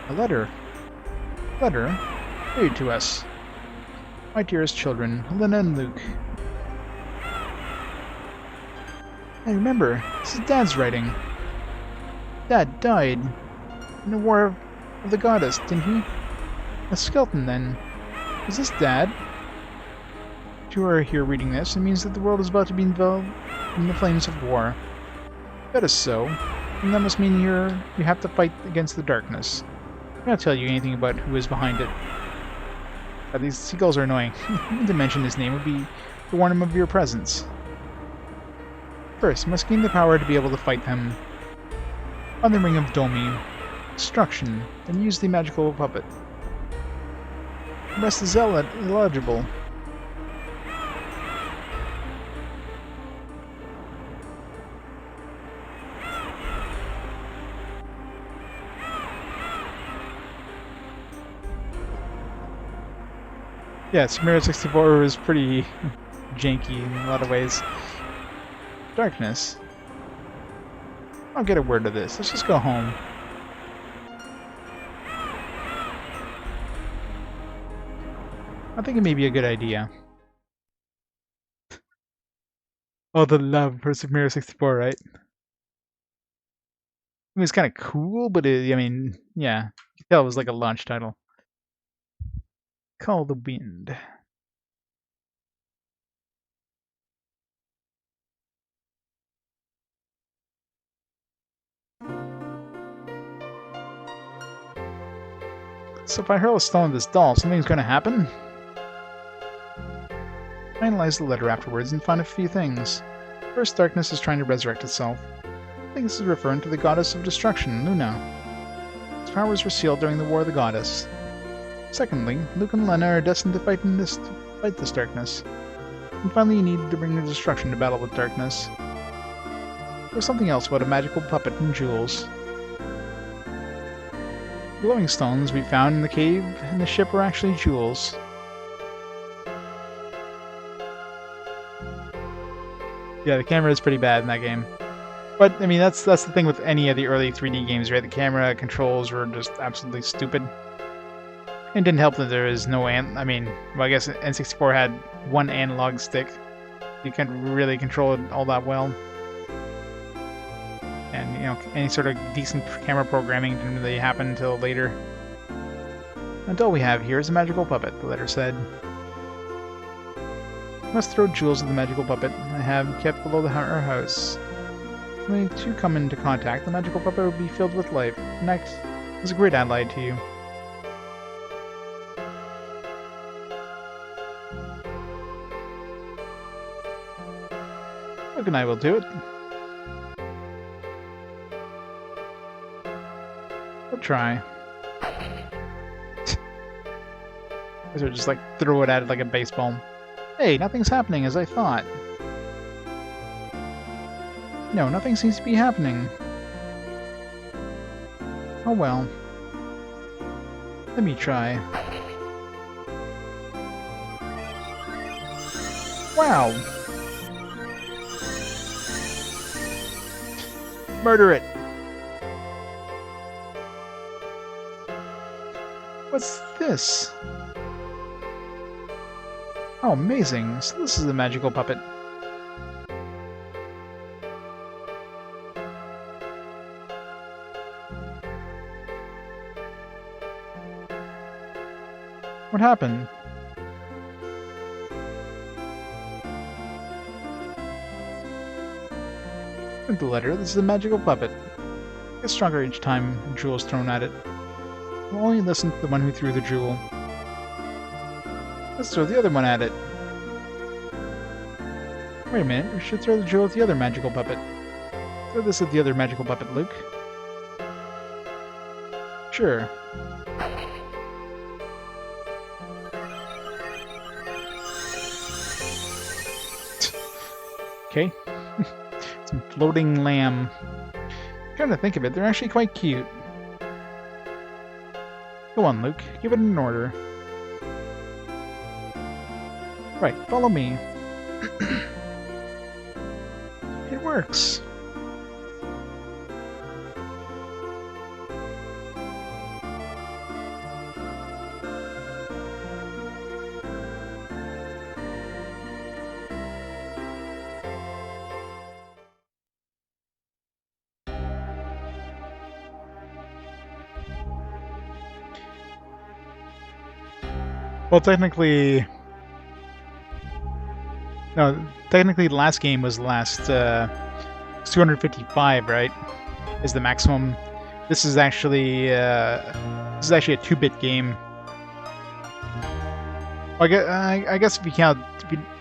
A letter. Letter? Read to us. My dearest children, Helena and Luke. Hey, remember, this is Dad's writing. Dad died in the War of the Goddess, didn't he? A skeleton, then. Is this Dad? If you are here reading this, it means that the world is about to be involved in the flames of war. That is so, and that must mean you have to fight against the darkness. I can't tell you anything about who is behind it. These seagulls are annoying. Even to mention his name would be to warn him of your presence. First, you must gain the power to be able to fight them. On the Ring of Domi, destruction, then use the magical puppet. The rest is illegible. Yeah, Mario 64 was pretty janky in a lot of ways. Darkness. I'll get a word of this. Let's just go home. I think it may be a good idea. Oh, the love for Super Mario 64, right? I mean, it's kind of cool, but I mean, yeah. You can tell it was like a launch title. Call the Wind. So if I hurl a stone at this doll, something's going to happen? I analyzed the letter afterwards and found a few things. First, darkness is trying to resurrect itself. I think this is referring to the goddess of destruction, Luna. Its powers were sealed during the War of the Goddess. Secondly, Luke and Lena are destined to fight this darkness. And finally, you need to bring the destruction to battle with darkness. There was something else about a magical puppet and jewels. The glowing stones we found in the cave and the ship were actually jewels. Yeah, the camera is pretty bad in that game. But, I mean, that's the thing with any of the early 3D games, right? The camera controls were just absolutely stupid. It didn't help that there is no I mean, well, I guess N64 had one analog stick. You couldn't really control it all that well. And, you know, any sort of decent camera programming didn't really happen until later. And all we have here is a magical puppet, the letter said. You must throw jewels at the magical puppet I have kept below our house. When the two come into contact, the magical puppet will be filled with life. Next is a great ally to you. Luke and I will do it. We'll try. Or just like throw it at it like a baseball. Hey, nothing's happening as I thought. No, nothing seems to be happening. Oh well. Let me try. Wow! Murder it! What's this? Oh, amazing. So this is a magical puppet. What happened? Look at the letter. This is a magical puppet. It gets stronger each time a jewel is thrown at it. We'll only listen to the one who threw the jewel. Let's throw the other one at it. Wait a minute, we should throw the jewel at the other magical puppet. Throw this at the other magical puppet, Luke. Sure. Okay. Some floating lamb. Come to think of it, they're actually quite cute. Go on, Luke. Give it an order. Right, follow me. It works. Well, technically... No, technically the last game was the last... it's 255, right? Is the maximum. This is actually a 2-bit game. I guess if you count...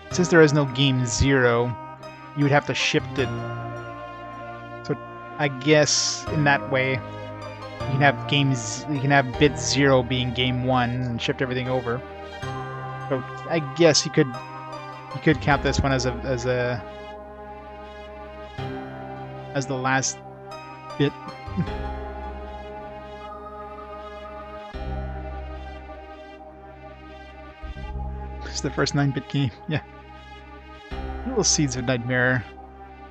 since there is no game 0, you would have to shift it. So I guess in that way, you can have bit 0 being game 1 and shift everything over. So I guess you could count this one as the last bit. It's the first 9-bit game, yeah. Little seeds of nightmare.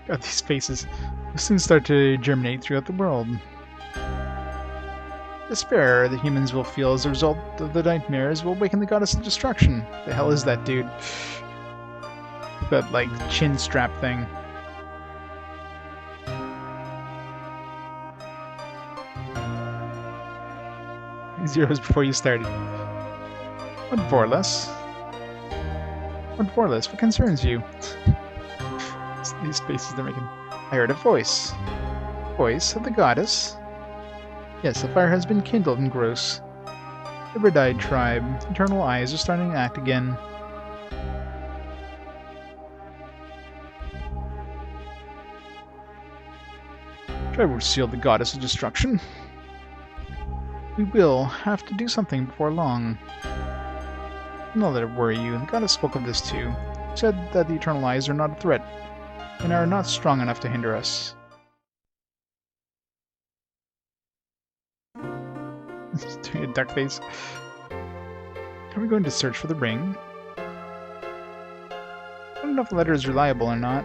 Got these faces. Will soon start to germinate throughout the world. Despair the humans will feel as a result of the nightmares will awaken the goddess of destruction. The hell is that dude? That, like, chin strap thing. Zeros before you started. Lord Vorless? Lord Vorless, what concerns you? These faces they're making. I heard a voice. Voice of the goddess? Yes, a fire has been kindled in Gross. The Red-Eyed tribe. Eternal eyes are starting to act again. Tribe will seal the goddess of destruction. We will have to do something before long. Don't let it worry you. The goddess spoke of this too. She said that the Eternal Eyes are not a threat, and are not strong enough to hinder us. Doing a duck face. Are we going to search for the ring? I don't know if the letter is reliable or not,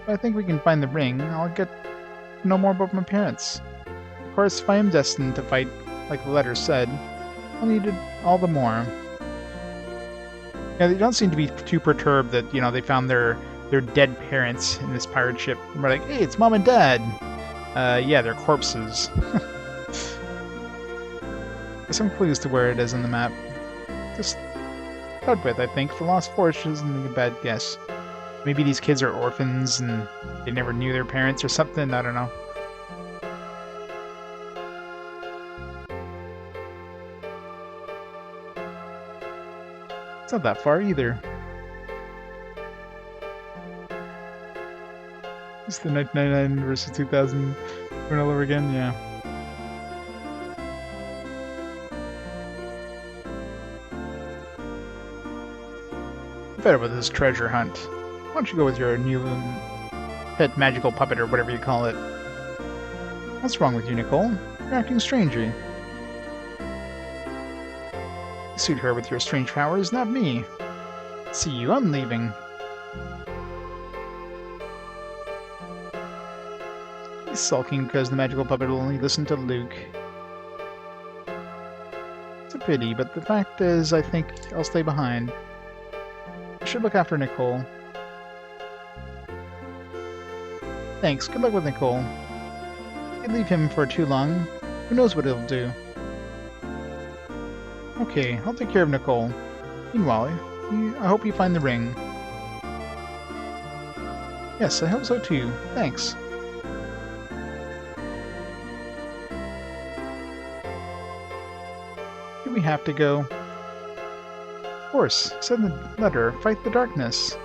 but I think we can find the ring. I'll get to know more about my parents. Of course, if I am destined to fight, like the letter said, I'll need it all the more. Yeah, they don't seem to be too perturbed that, you know, they found their dead parents in this pirate ship. And we're like, hey, it's Mom and Dad! Yeah, they're corpses. There's some clues to where it is on the map. Just start with, I think. The Lost Forest isn't a bad guess. Maybe these kids are orphans and they never knew their parents or something, I don't know. It's not that far either. It's the 1999 versus 2000 going all over again, yeah. Better with this treasure hunt. Why don't you go with your new pet magical puppet or whatever you call it? What's wrong with you, Nicole? You're acting strangely. You suit her with your strange powers, not me. See you, I'm leaving. He's sulking because the magical puppet will only listen to Luke. It's a pity, but the fact is, I think I'll stay behind. I should look after Nicole. Thanks, good luck with Nicole. If you leave him for too long, who knows what he'll do. Okay, I'll take care of Nicole. Meanwhile, I hope you find the ring. Yes, I hope so too. Thanks. Do we have to go? Of course, it said in the letter, fight the darkness.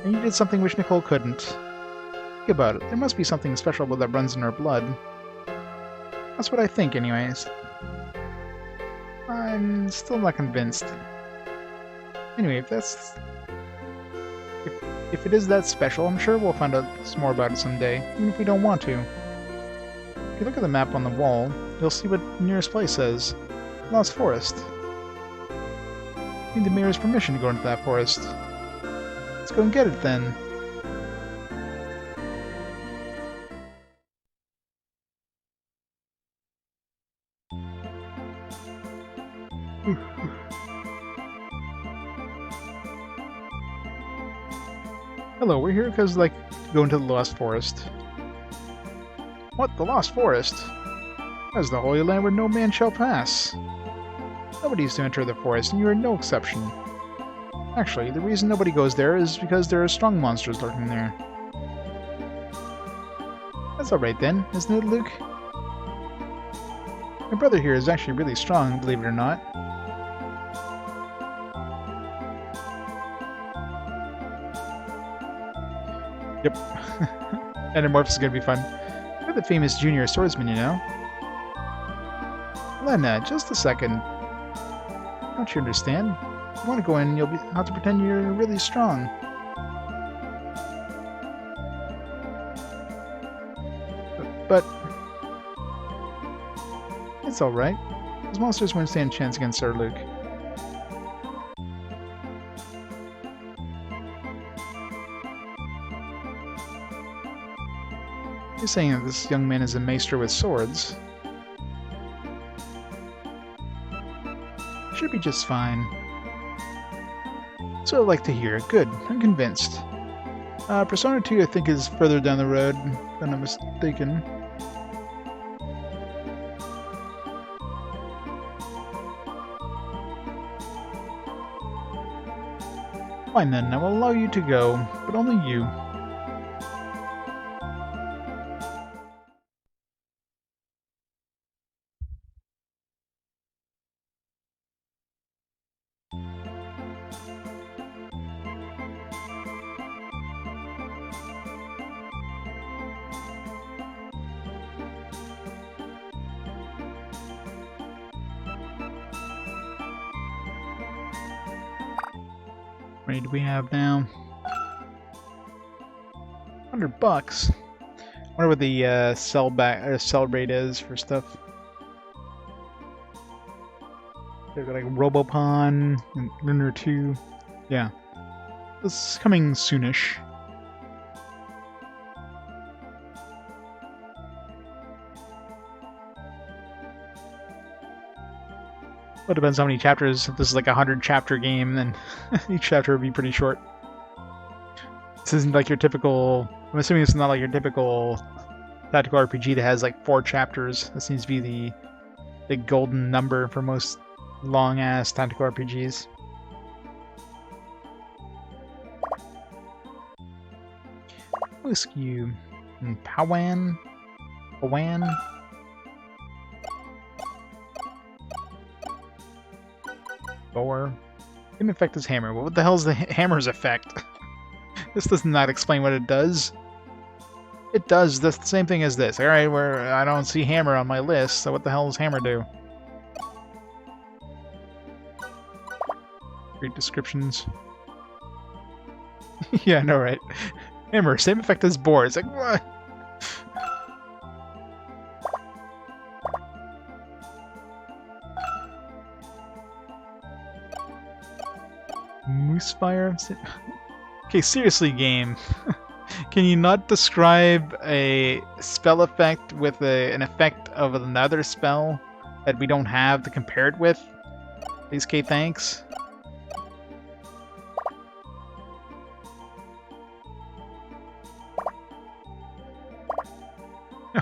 And you did something which Nicole couldn't. Think about it, there must be something special that runs in her blood. That's what I think, anyways. I'm still not convinced. Anyway, if it is that special, I'm sure we'll find out some more about it someday, even if we don't want to. If you look at the map on the wall, you'll see what the nearest place is. Lost Forest. Need the mayor's permission to go into that forest. Let's go and get it then. Hello, we're here because, like, go into the Lost Forest. What? The Lost Forest? That's the Holy Land where no man shall pass. Nobody used to enter the forest, and you are no exception. Actually, the reason nobody goes there is because there are strong monsters lurking there. That's alright then, isn't it, Luke? My brother here is actually really strong, believe it or not. Yep. Anamorphous is gonna be fun. You're the famous junior swordsman, you know? Lena, just a second. Don't you understand? If you want to go in, you'll have to pretend you're really strong. But it's alright. Those monsters won't stand a chance against our Luke. You're saying that this young man is a maester with swords. Should be just fine. So I'd like to hear. Good. I'm convinced. Persona 2 I think is further down the road, if I'm not mistaken. Fine then, I will allow you to go, but only you. How many do we have now? $100. I wonder what the sell rate is for stuff. They've got like Robopon and Lunar 2. Yeah. This is coming soonish. Well, it depends how many chapters. If this is like a 100-chapter game, then each chapter would be pretty short. This isn't like your typical... I'm assuming it's not like your typical tactical RPG that has like 4 chapters. This seems to be the golden number for most long-ass tactical RPGs. Whiskey and Pawan. Boar. Same effect as hammer. What the hell is the hammer's effect? This does not explain what it does. It does the same thing as this. Alright, where I don't see hammer on my list, so what the hell does hammer do? Great descriptions. Yeah, I know, right? Hammer, same effect as boar. It's like, what? Moosefire? Okay, seriously, game. Can you not describe a spell effect with an effect of another spell that we don't have to compare it with? Please, K, thanks.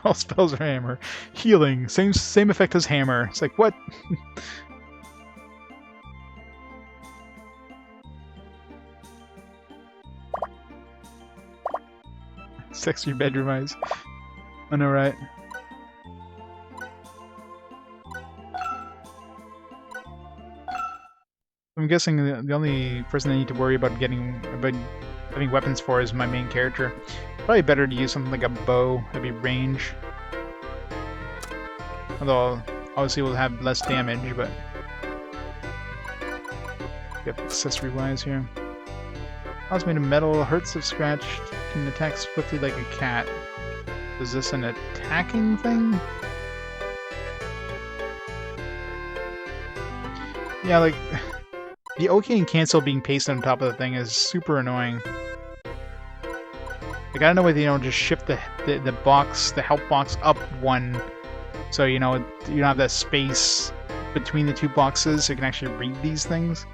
All spells are hammer. Healing, same effect as hammer. It's like, what? Sexy bedroom eyes. I know, right? I'm guessing the only person I need to worry about having weapons for is my main character. Probably better to use something like a bow, that'd be range. Although, obviously we'll have less damage, but... Get accessory-wise here. House made of metal, hurts if scratched, can attack swiftly like a cat. Is this an attacking thing? Yeah, like... The OK and cancel being pasted on top of the thing is super annoying. Like, I don't know whether you don't just shift the box, the help box up one, so you know you don't have that space between the two boxes, so you can actually read these things.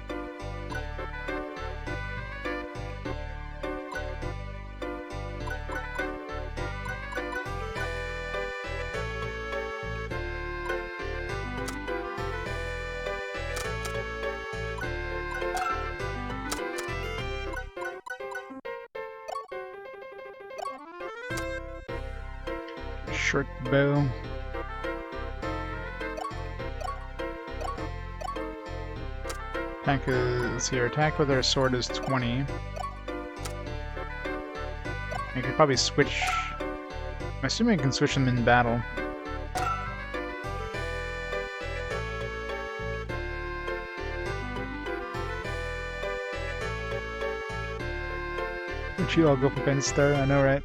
Short bow. Attack is here. Attack with our sword is 20. I could probably switch. I'm assuming I can switch them in battle. Would you all go for Ben Star? I know, right?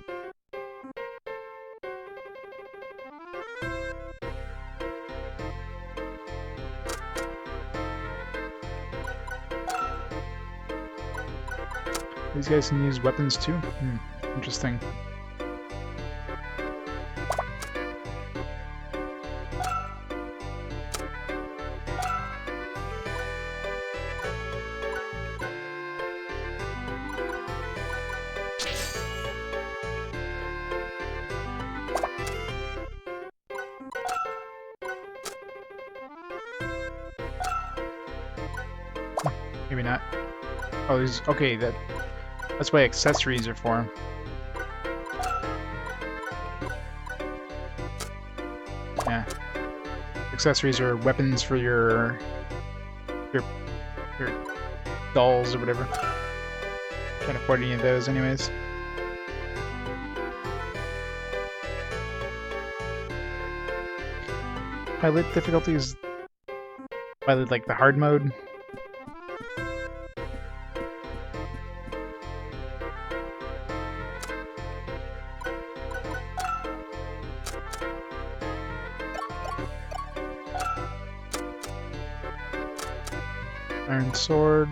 These guys can use weapons too? Interesting. Maybe not. Oh, these. Okay, that's why accessories are for. Yeah. Accessories are weapons for your dolls or whatever. Can't afford any of those anyways. Pilot difficulties. Pilot like the hard mode. Iron sword.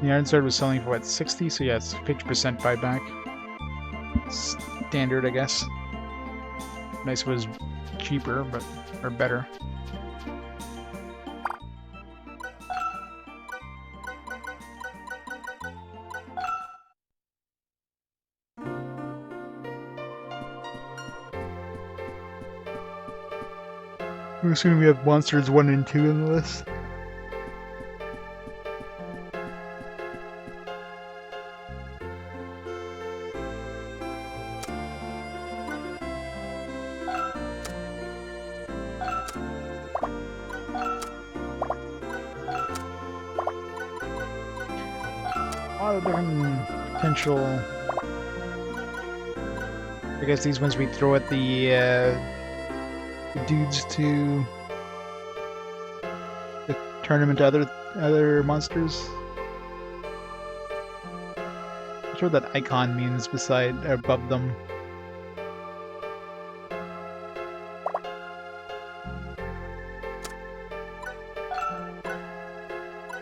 The iron sword was selling for what, 60? So yeah, it's 50% buyback. Standard, I guess. Nice was cheaper, but or better. I'm assuming we have monsters 1 and 2 in the list. A lot of different potential. I guess these ones we throw at the dudes to turn them into other monsters. I'm not sure what that icon means beside above them.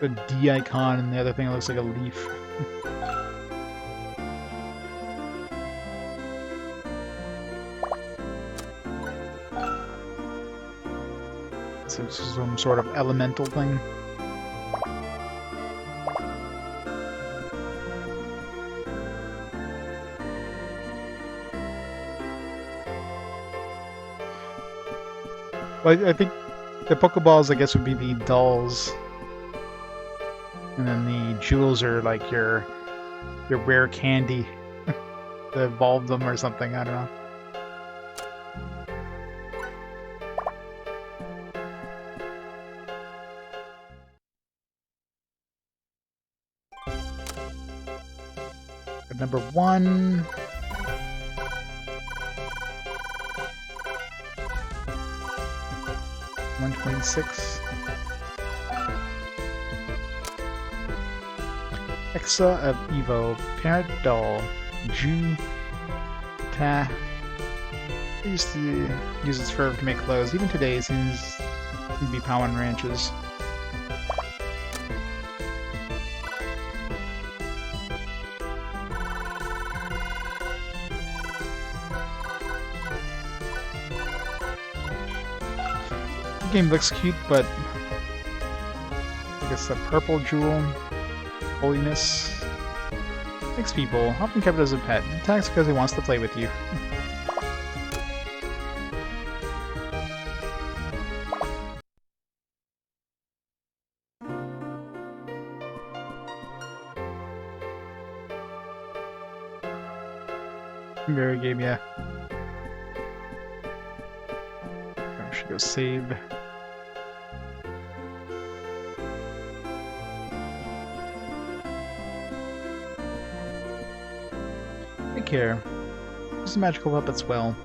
The D icon and the other thing looks like a leaf. So some sort of elemental thing. Well, I think the Pokeballs, I guess, would be the dolls. And then the jewels are like your rare candy. To evolve them or something, I don't know. But number 1. $126. Exa of Evo, Parent Doll, Ju Ta. I used to use its fur to make clothes. Even today, it seems to be Powan ranches. The game looks cute, but I guess the purple jewel. Holiness. Likes people, often kept as a pet. Attacks because he wants to play with you. Mirror game, yeah. I should go save. Take care. Use magical puppets well.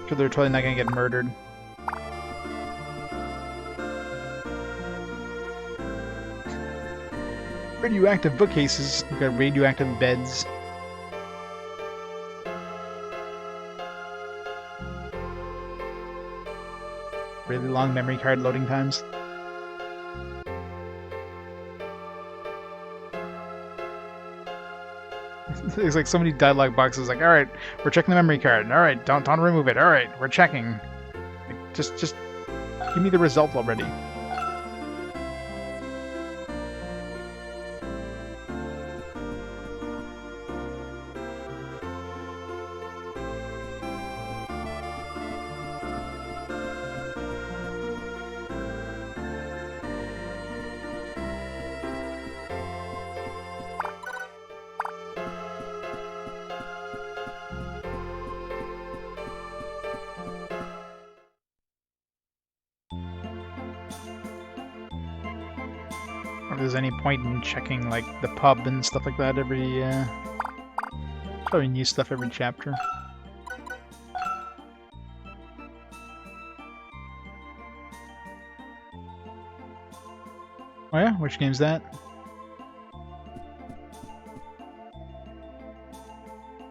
Sure, they're totally not gonna get murdered. Radioactive bookcases. We've got radioactive beds. Really long memory card loading times. It's like so many dialogue boxes like, alright, we're checking the memory card. Alright, don't remove it. Alright, we're checking. Like, just give me the result already. If there's any point in checking like the pub and stuff like that every probably new stuff every chapter. Oh yeah? Which game's that?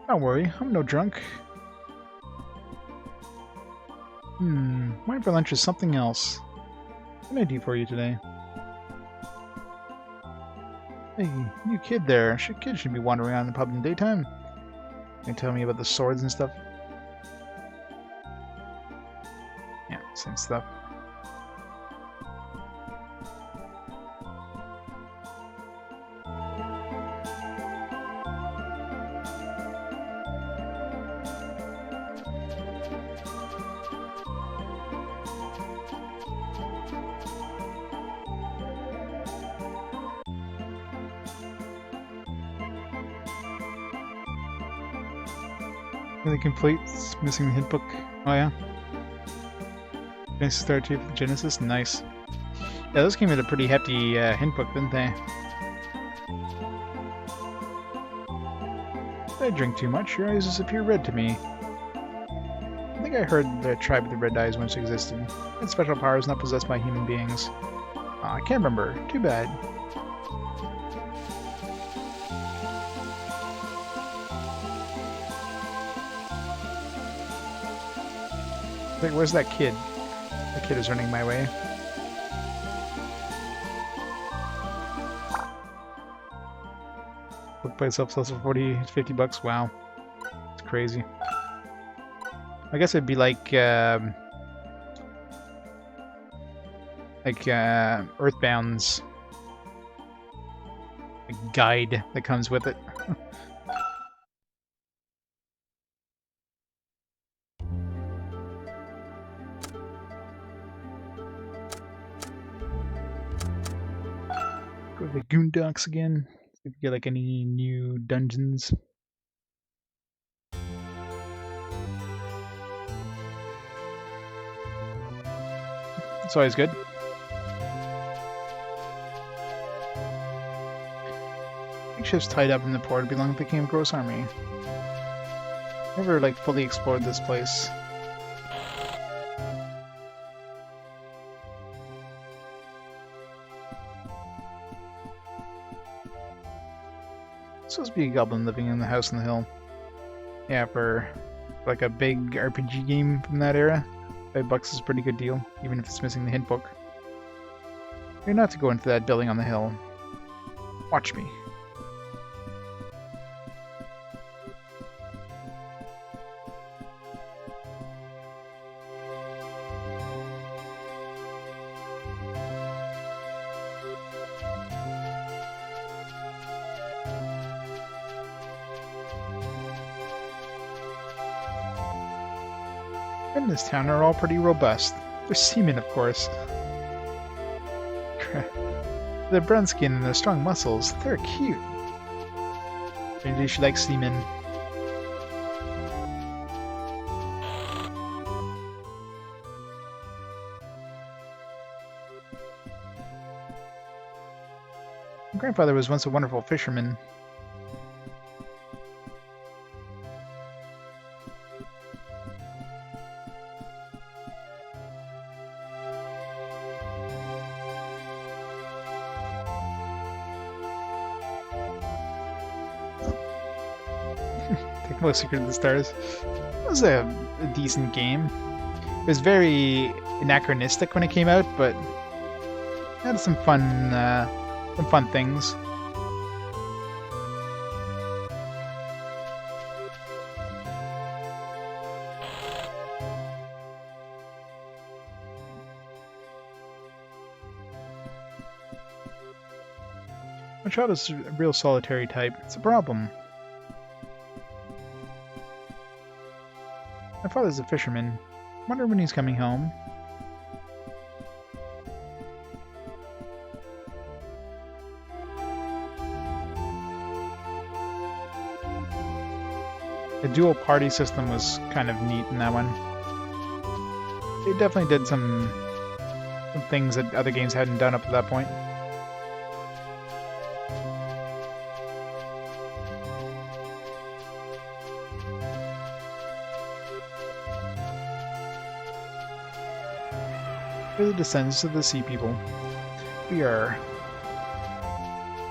Don't worry, I'm no drunk. Wine for lunch is something else. What can I do for you today? Hey, you kid there. Kid should be wandering around in the pub in the daytime. Can you tell me about the swords and stuff? Yeah, same stuff. Really complete. It's missing the hint book. Oh yeah. Nice start to the Genesis. Nice. Yeah, those came with a pretty hefty hint book, didn't they? If I drink too much, your eyes disappear red to me. I think I heard the tribe with the red eyes once existed. Its special powers not possessed by human beings. I can't remember. Too bad. Like, where's that kid? That kid is running my way. Book by itself sells for 40, 50 bucks. Wow. It's crazy. I guess it'd be like Earthbound's guide that comes with it. Go to the Goondocks again. See if we get like any new dungeons. It's always good. Big ships tied up in the port belong to the King of Gross Army. Never like fully explored this place. Supposed to be a goblin living in the house on the hill. Yeah, for like a big RPG game from that era, $5 is a pretty good deal, even if it's missing the hint book. You're not to go into that building on the hill. Watch me. In this town are all pretty robust. They're seamen, of course. Their brown skin and their strong muscles, they're cute. Maybe she likes seamen. My grandfather was once a wonderful fisherman. Techmo Secret of the Stars. It was a decent game. It was very anachronistic when it came out, but it had some fun things. My child is a real solitary type. It's a problem. My father's a fisherman. Wonder when he's coming home. The dual party system was kind of neat in that one. They definitely did some things that other games hadn't done up to that point. We're the descendants of the sea people. We are...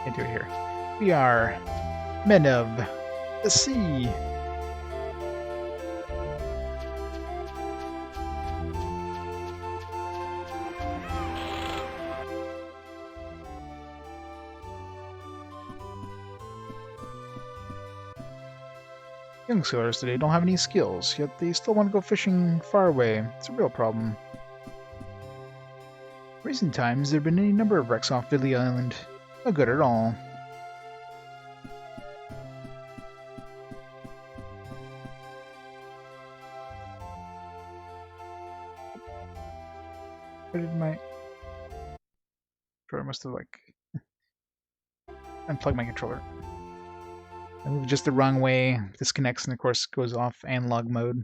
Can't do it here. We are men of the sea. Young sailors today don't have any skills, yet they still want to go fishing far away. It's a real problem. In recent times, there have been any number of wrecks off Billy Island. No good at all. Where did my... controller must have, like... unplugged my controller. I moved just the wrong way, disconnects, and of course goes off analog mode.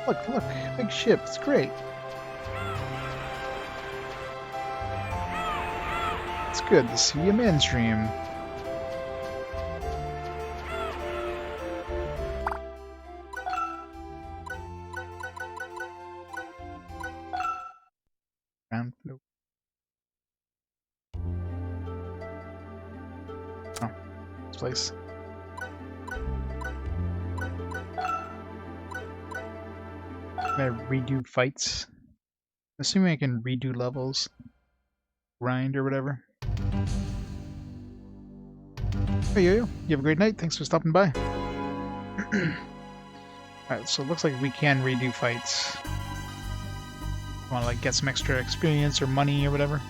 Look, big ship, it's great. It's good to see a mainstream. Ground float. Oh, this place. Can I redo fights? Assuming I can redo levels. Grind or whatever. Hey yo, you have a great night. Thanks for stopping by. Alright, so it looks like we can redo fights. Want to like get some extra experience or money or whatever.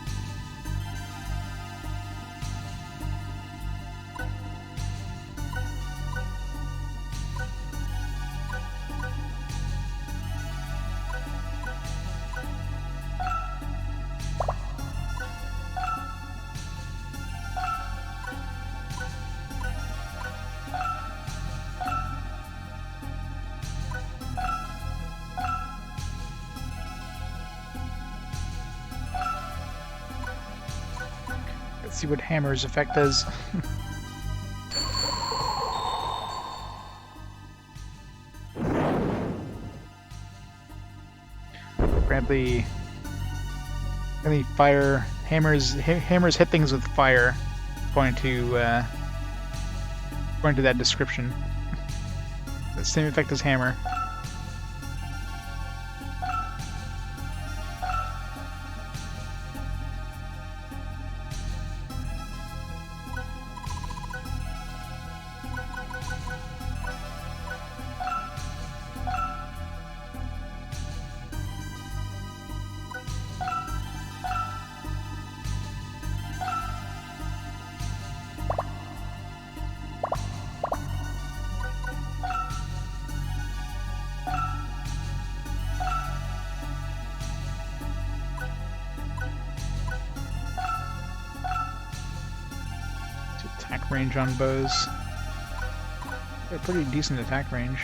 Let's see what Hammer's effect does. Apparently fire hammers hit things with fire, according to that description. The same effect as hammer. attack range on bows. They're pretty decent attack range.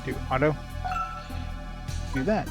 Do auto. Do that.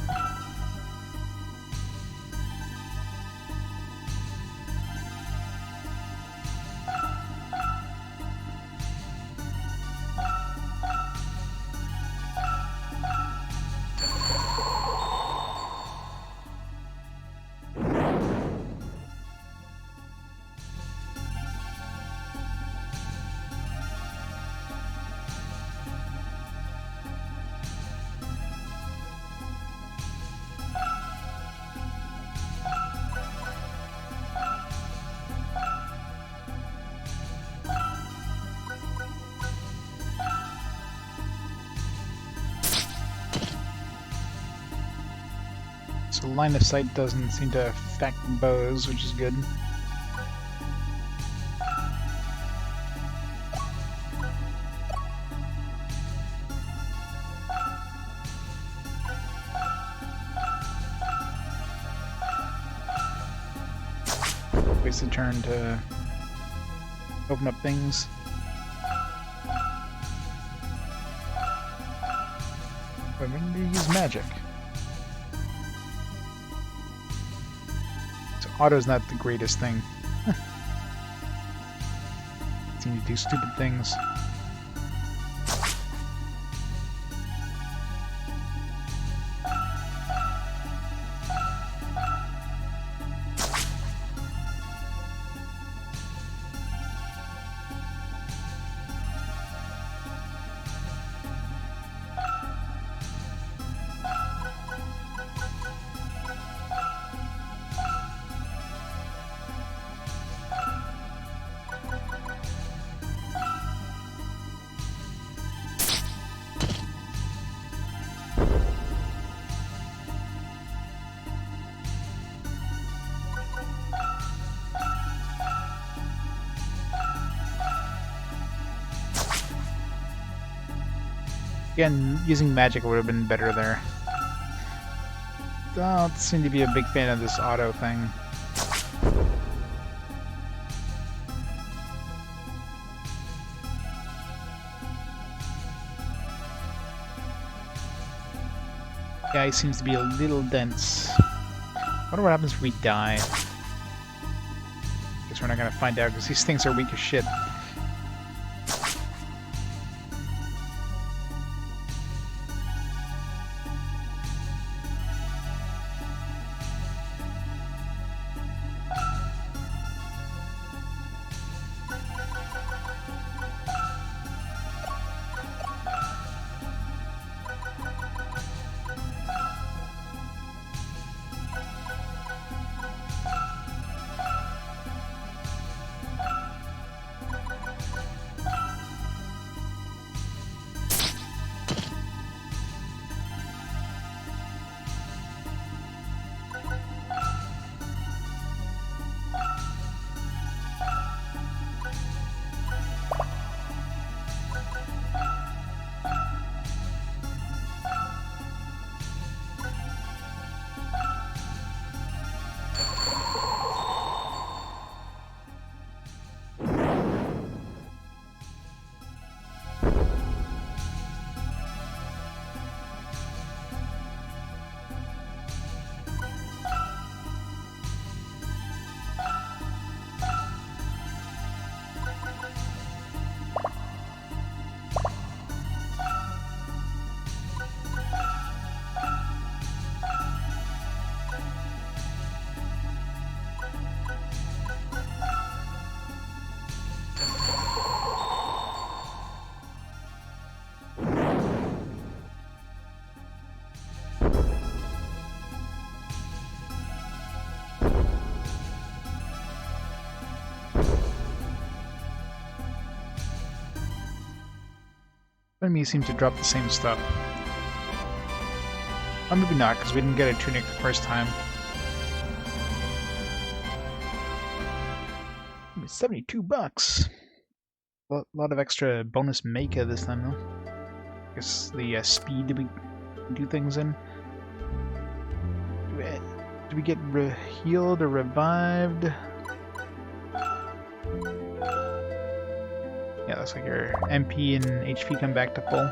So line of sight doesn't seem to affect bows, which is good. Waste the turn to open up things. I'm going to use magic. Auto's not the greatest thing. Seem to do stupid things. Again, using magic would have been better there. Don't seem to be a big fan of this auto thing. Guy seems to be a little dense. Wonder what happens if we die. Guess we're not gonna find out because these things are weak as shit. Enemies seem to drop the same stuff. Or maybe not, because we didn't get a tunic the first time. 72 bucks! A lot of extra bonus mecha this time, though. I guess the speed that we do things in. Did we get healed or revived? Yeah, looks like your MP and HP come back to full.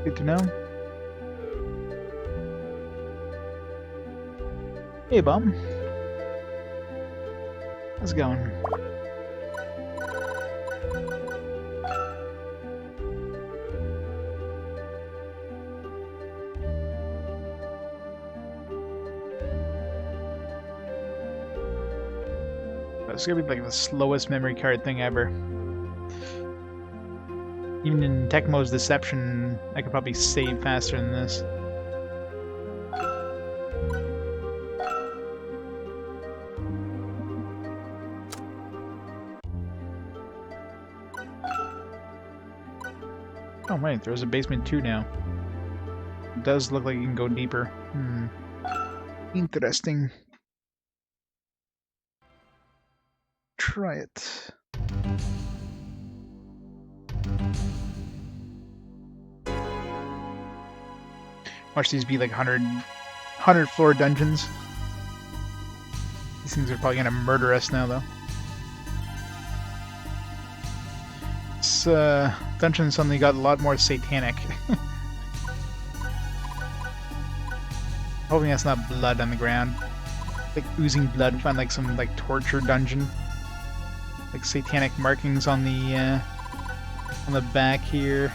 Good to know. Hey, bum. How's it going? It's gonna be like the slowest memory card thing ever. Even in Tecmo's Deception, I could probably save faster than this. Oh wait, there's a basement 2 now. It does look like you can go deeper. Interesting. Try it. Watch these be like 100 floor dungeons. These things are probably gonna murder us now, though. This dungeon suddenly got a lot more satanic. Hoping that's not blood on the ground. Like oozing blood. Find like some like torture dungeon. Like satanic markings on the back here.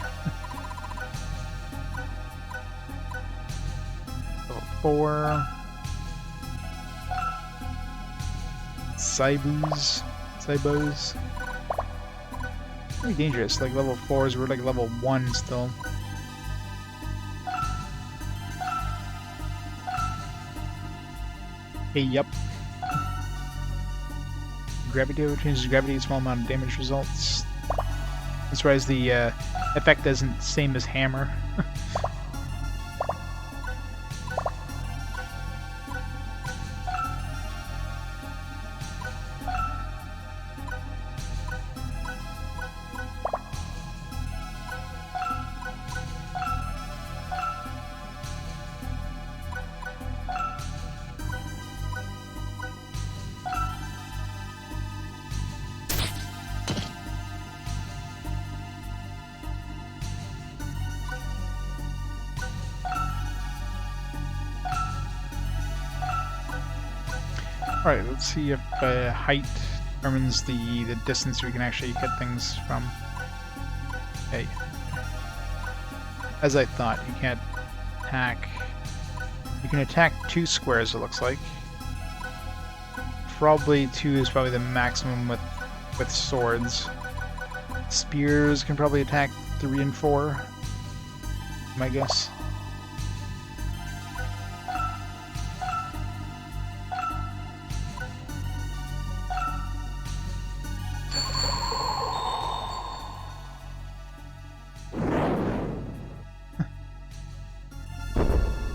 Level 4. Cybos. Pretty dangerous. Like level 4s, we're like level 1 still. Hey, yup. Gravity changes gravity, small amount of damage results. That's whereas the effect isn't same as hammer. Alright, let's see if height determines the distance we can actually hit things from. Okay. As I thought, you can't attack. You can attack 2 squares, it looks like. Probably 2 is probably the maximum with swords. Spears can probably attack 3 and 4, my guess.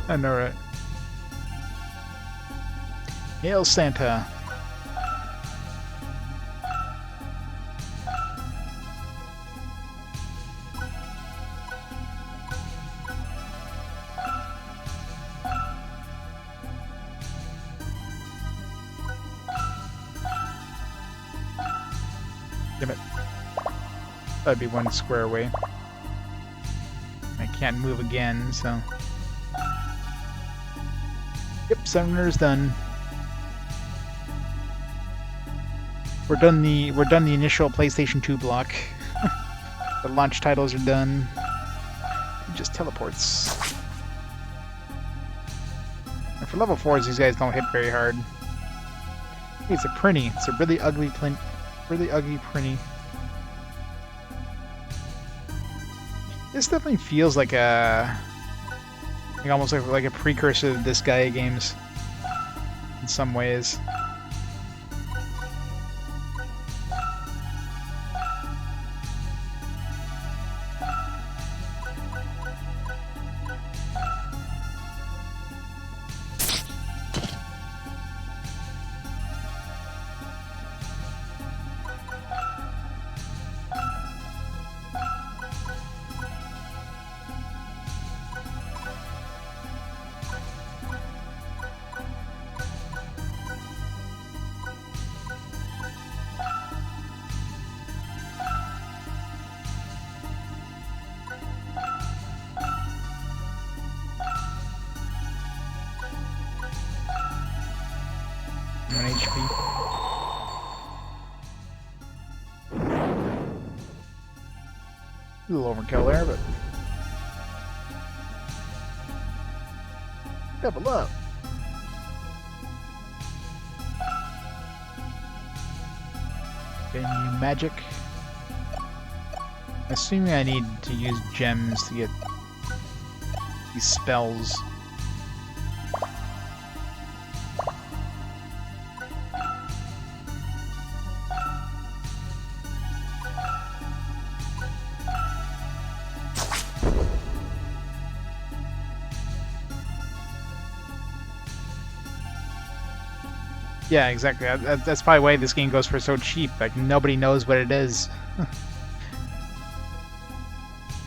I know, right? Hail Santa! Damn it. That'd be 1 square away. I can't move again, so... Yep, Summoner's done. We're done the initial PlayStation 2 block. The launch titles are done. It just teleports. And for level 4s, these guys don't hit very hard. Hey, it's a Prinny. It's a really ugly Prinny. This definitely feels like a... almost like a precursor to this Gaia games in some ways. 1 HP. A little overkill there, but double up. Okay, new magic. Assuming I need to use gems to get these spells. Yeah, exactly. That's probably why this game goes for so cheap. Like, nobody knows what it is. I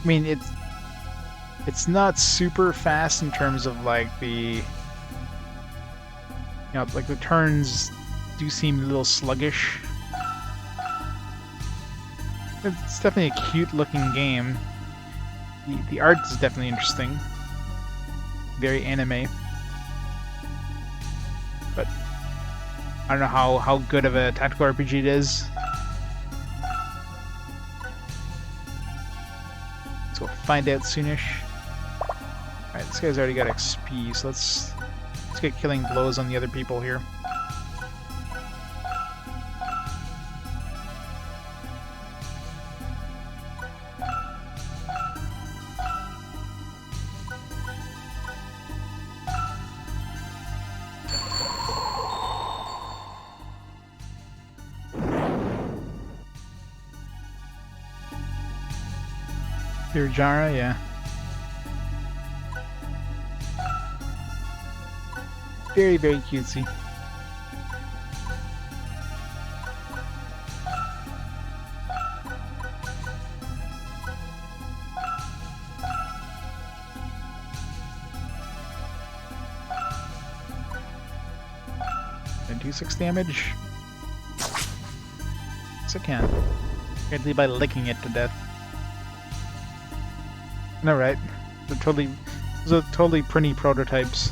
mean, it's not super fast in terms of like the, like the turns do seem a little sluggish. It's definitely a cute looking game. The art is definitely interesting. Very anime. But I don't know how good of a tactical RPG it is. So we'll find out soonish. Alright, this guy's already got XP, so let's get killing blows on the other people here. Jara, yeah. Very, very cutesy. And do 6 damage. Yes, I can. Apparently by licking it to death. No, right? Those are totally pretty prototypes.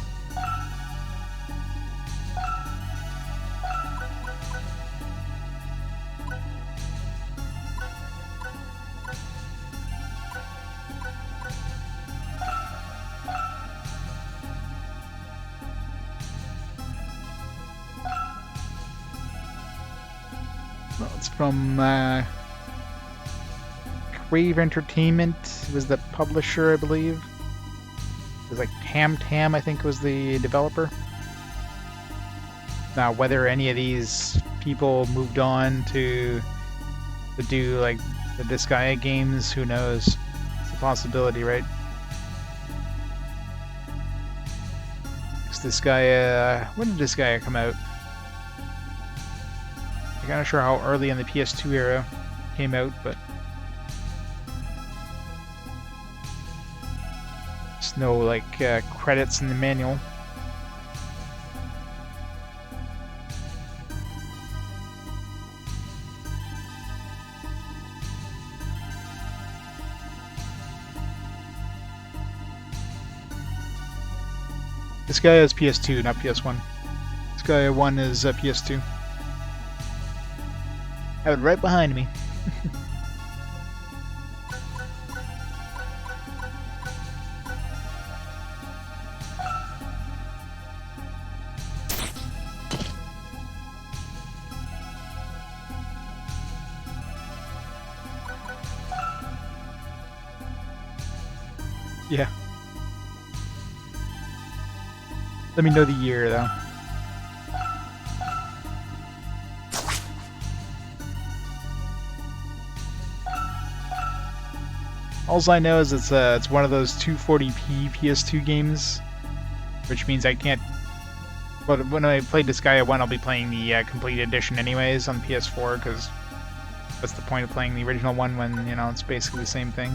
Well, it's from Crave Entertainment was the publisher, I believe. It was like Tam, I think, was the developer. Now, whether any of these people moved on to do like the Disgaea games, who knows? It's a possibility, right? Disgaea, when did Disgaea come out? I'm not sure how early in the PS2 era it came out, but there's no like credits in the manual. Disgaea is PS2, not PS1. Disgaea 1 is PS2. I have it right behind me. Yeah. Let me know the year, though. All I know is it's one of those 240p PS2 games, which means I can't. But when I play Disgaea 1, I'll be playing the complete edition anyways on PS4, because what's the point of playing the original one when, you know, it's basically the same thing.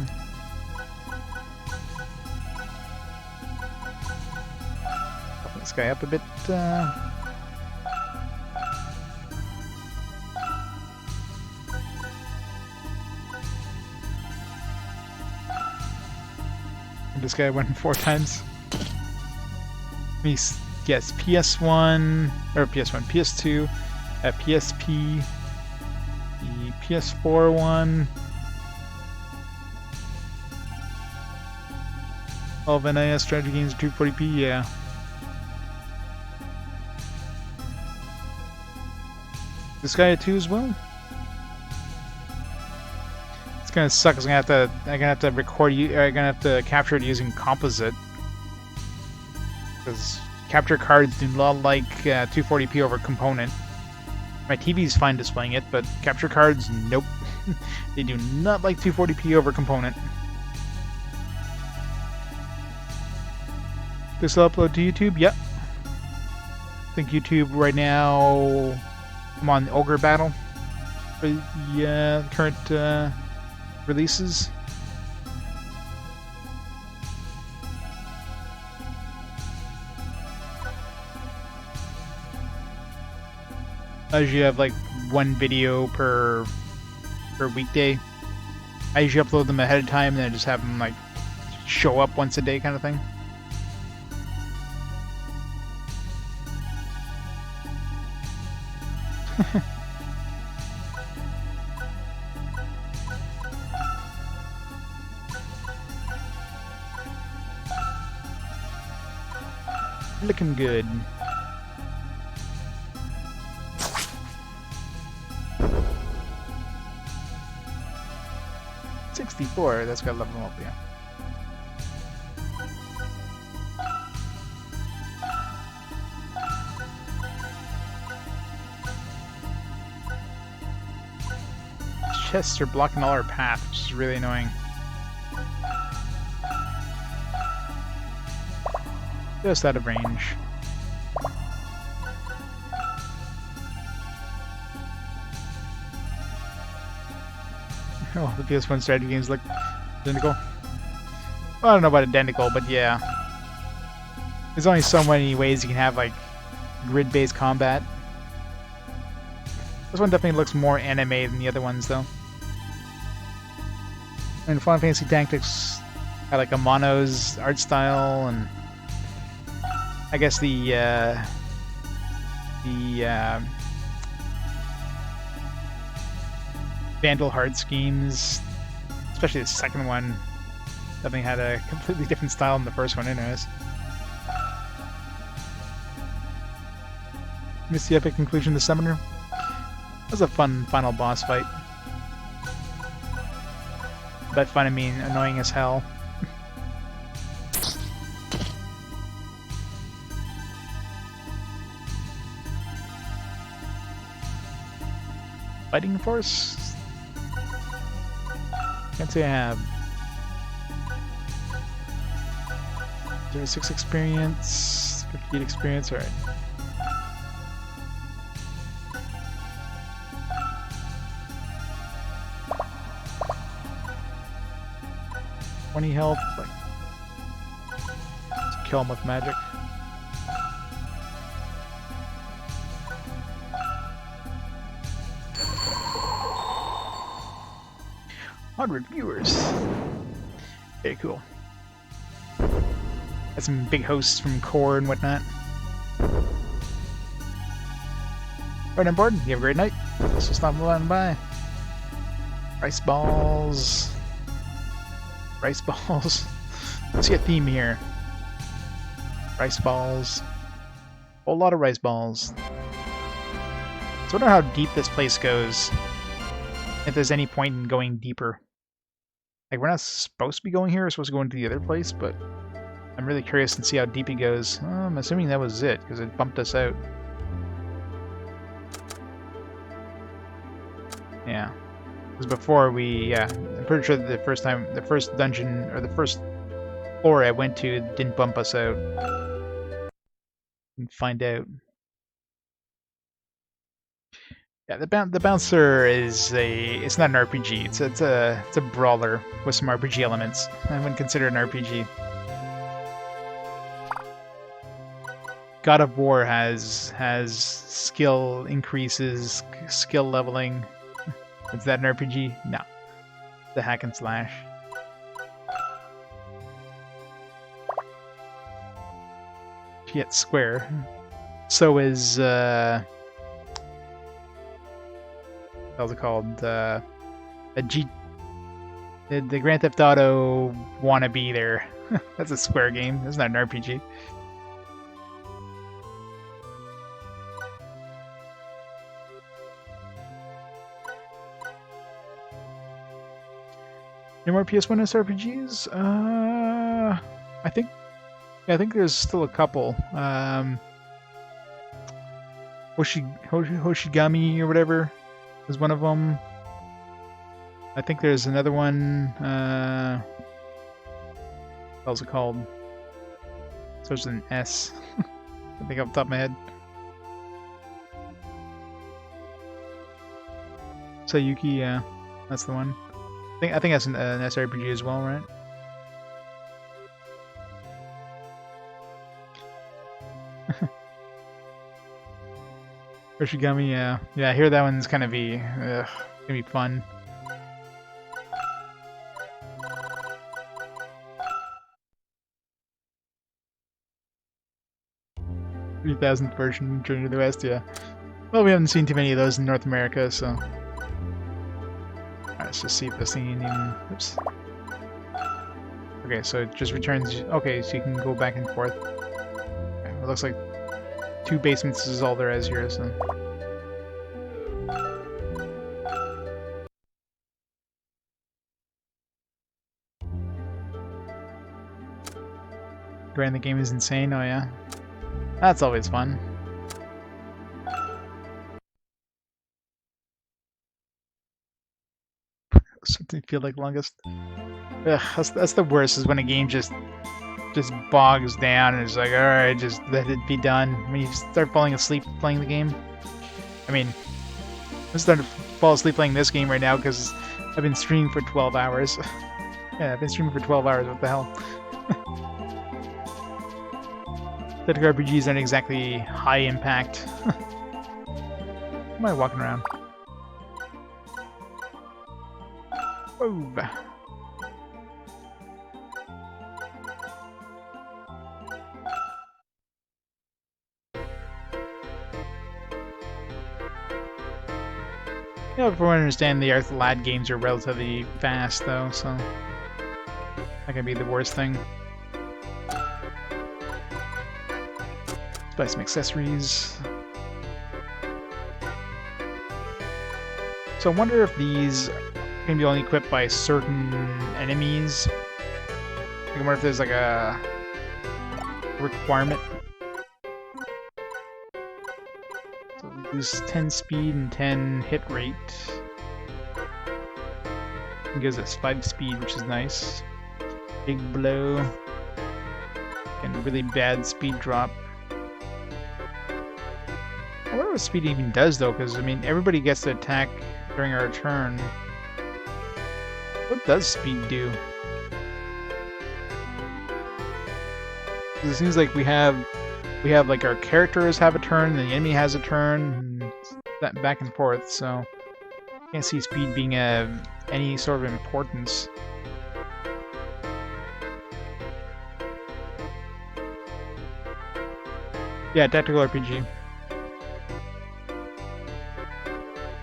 Put this guy up a bit. This guy went 4 times. Yes, PS1 or PS1, PS2, PSP, the PS4 one. 12 NIS strategy games, 240p. Yeah. This guy too as well. It's gonna suck. I'm gonna have to record you. I'm gonna have to capture it using composite because capture cards do not like 240p over component. My TV's fine displaying it, but capture cards, nope. They do not like 240p over component. This will upload to YouTube? Yep. I think YouTube right now, I'm on Ogre Battle for the current releases. I usually have like one video per weekday. I usually upload them ahead of time and then I just have them like show up once a day kind of thing. Looking good. $64, that's got to level them up, yeah. Chests are blocking all our path, which is really annoying. Just out of range. Oh, the PS1 strategy games look identical. Well, I don't know about identical, but yeah. There's only so many ways you can have, like, grid-based combat. This one definitely looks more anime than the other ones, though. And Final Fantasy Tactics had, like, a Mono's art style, and I guess the Vandal Heart schemes, especially the second one, definitely had a completely different style than the first one, anyways. Missed the epic conclusion of the Summoner. That was a fun final boss fight. But fun, I mean annoying as hell. Fighting Force? Can't say I have. 36 experience, 58 experience, alright. Health, like, to kill him with magic. $100 viewers. Very cool. Got some big hosts from Core and whatnot. Right on board. You have a great night. So stop on by. Rice balls. Rice balls. Let's see a theme here. Rice balls. A whole lot of rice balls. So I wonder how deep this place goes. If there's any point in going deeper. Like, we're not supposed to be going here, we're supposed to go into the other place, but I'm really curious to see how deep he goes. I'm assuming that was it, because it bumped us out. Yeah. Because before we, I'm pretty sure that the first dungeon, or the first floor I went to didn't bump us out. And find out. Yeah, the bouncer is it's not an RPG. It's a brawler with some RPG elements. I wouldn't consider it an RPG. God of War has skill increases, skill leveling. Is that an RPG? No. The hack and slash. yet Square. So is what was it called? The Grand Theft Auto wannabe there. That's a Square game. That's not an RPG. Any more PS1 SRPGs? I think there's still a couple. Hoshigami or whatever is one of them. I think there's another one. What was it called? So it's an S. I think off the top of my head. Sayuki, yeah, that's the one. I think that's an SRPG as well, right? Hoshigami, yeah. Yeah, I hear that one's gonna be fun. $3,000th version, Journey to the West, yeah. Well, we haven't seen too many of those in North America, so... Alright, let's just see if this thing even... Oops. Okay, so it just returns... Okay, so you can go back and forth. Okay, it looks like 2 basements is all there is here, so... Grand, the game is insane, oh yeah. That's always fun. Something feel like longest. Ugh, that's the worst, is when a game just bogs down and it's like, alright, just let it be done. When you start falling asleep playing the game. I mean, I'm starting to fall asleep playing this game right now because I've been streaming for 12 hours. Yeah, I've been streaming for 12 hours, what the hell. Tactical RPGs aren't exactly high impact. Why am I walking around? Move. Yeah, from what I understand, the lad games are relatively fast, though, so that can be the worst thing. Let's buy some accessories. So I wonder if these can be only equipped by certain enemies. I wonder if there's like a requirement. So we lose 10 speed and 10 hit rate. It gives us 5 speed, which is nice. Big blow. And really bad speed drop. I wonder what speed even does though, because I mean everybody gets to attack during our turn. What does speed do? It seems like we have like our characters have a turn, and the enemy has a turn, and that back and forth. So I can't see speed being any sort of importance. Yeah, tactical RPG.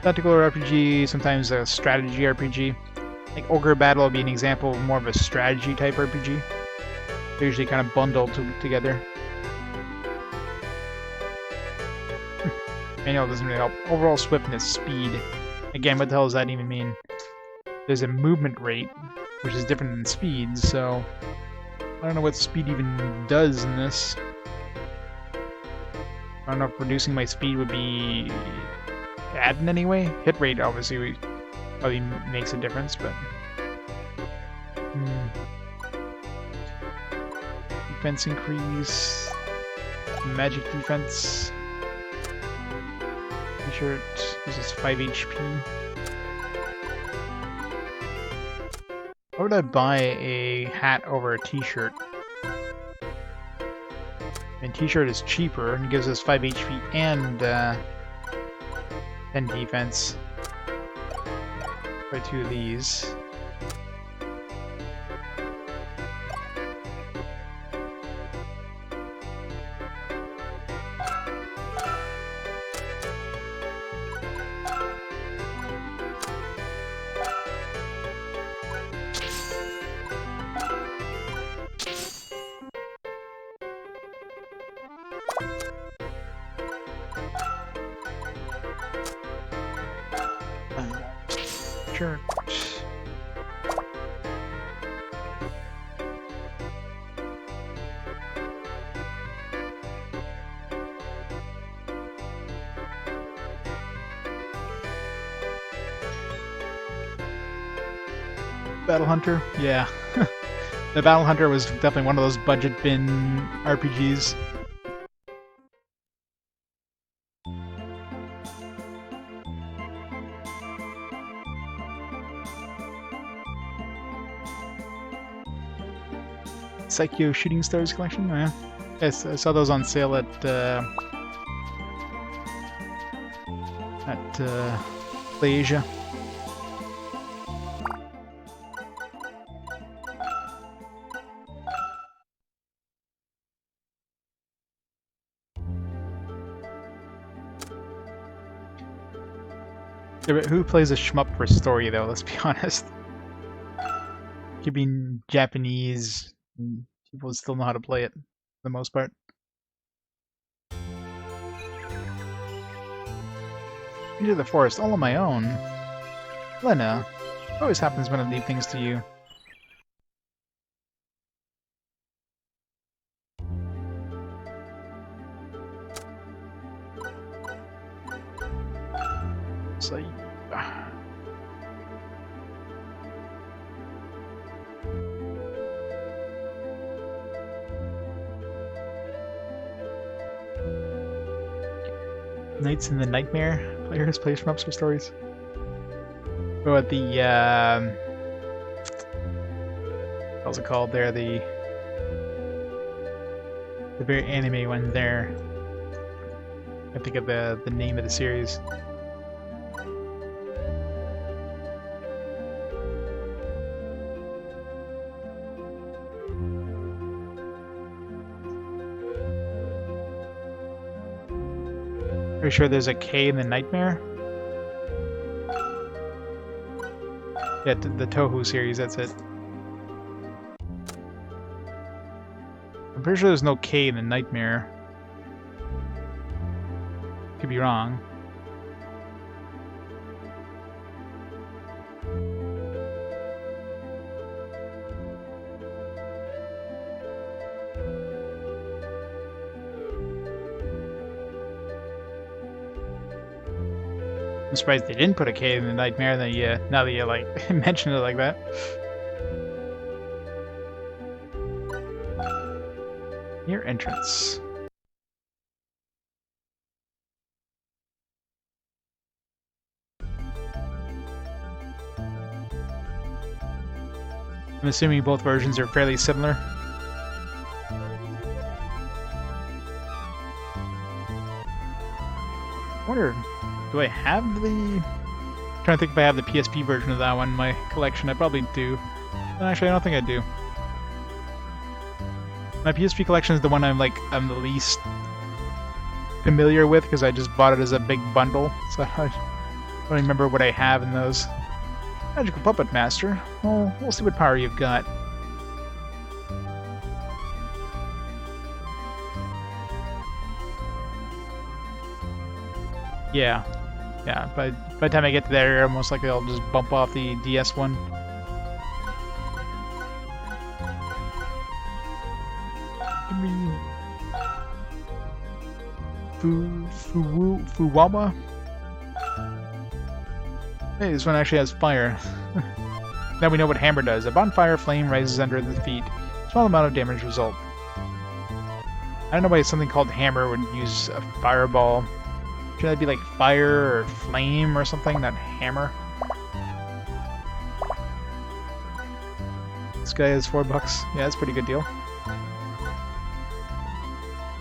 Tactical RPG, sometimes a strategy RPG. Like Ogre Battle would be an example of more of a strategy type RPG. They're usually kind of bundled together. Manual doesn't really help. Overall swiftness, speed. Again, what the hell does that even mean? There's a movement rate, which is different than speed, so I don't know what speed even does in this. I don't know if reducing my speed would be bad in any way. Hit rate obviously probably makes a difference, but defense increase, magic defense. T-shirt. This is 5 HP. Why would I buy a hat over a t-shirt? And t-shirt is cheaper and gives us 5 HP and 10 defense. Buy 2 of these. Sure. Battle Hunter? Yeah. The Battle Hunter was definitely one of those budget bin RPGs. Psycho Shooting Stars collection? Oh, yeah. Yes, I saw those on sale at PlayAsia. Yeah, but who plays a shmup for story, though? Let's be honest. Could be Japanese. And people still know how to play it, for the most part. Into the forest all on my own. Lena, what always happens when I leave things to you? It's like... Nights in the Nightmare. Players play shmups for stories. Oh, at the what's it called there? The very anime one there. I think of the name of the series. Pretty sure there's a K in the Nightmare. Yeah, the Toho series, that's it. I'm pretty sure there's no K in the Nightmare. Could be wrong. I'm surprised they didn't put a K in the Nightmare. Now that you like mention it like that. Near entrance. I'm assuming both versions are fairly similar. I wonder, do I have the... I'm trying to think if I have the PSP version of that one in my collection. I probably do. Actually, I don't think I do. My PSP collection is the one I'm the least familiar with because I just bought it as a big bundle. So I don't remember what I have in those. Magical Puppet Master. Well, we'll see what power you've got. Yeah. Yeah, by the time I get to that area, most likely I'll just bump off the DS one. Fuwawa? Hey, this one actually has fire. Now we know what hammer does. A bonfire flame rises under the feet. Small amount of damage result. I don't know why something called hammer would use a fireball. Should that be like fire or flame or something, not hammer? This guy is $4. Yeah, that's a pretty good deal.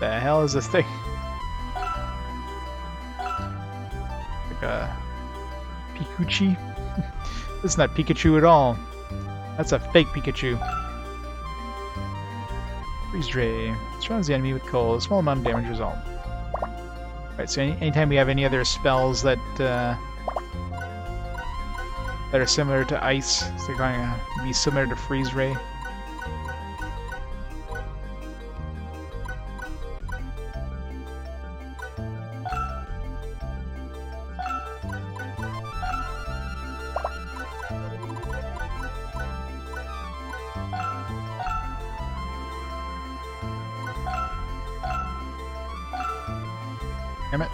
The hell is this thing? Like a Pikachu? This is not Pikachu at all. That's a fake Pikachu. Freeze Ray. Surrounds the enemy with cold. A small amount of damage result. Right, so anytime we have any other spells that are similar to ice, so they're going to be similar to Freeze Ray. Damn it.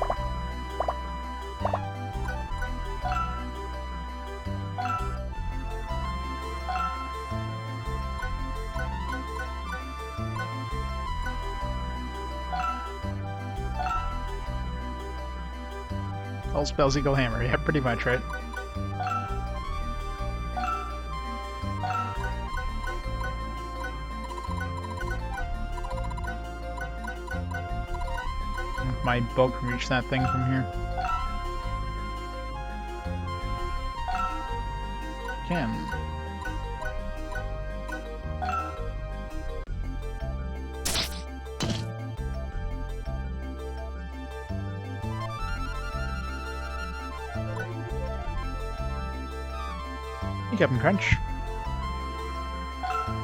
All spells equal hammer. Yeah, pretty much, right? My bow can reach that thing from here. Can. Hey, Captain Crunch.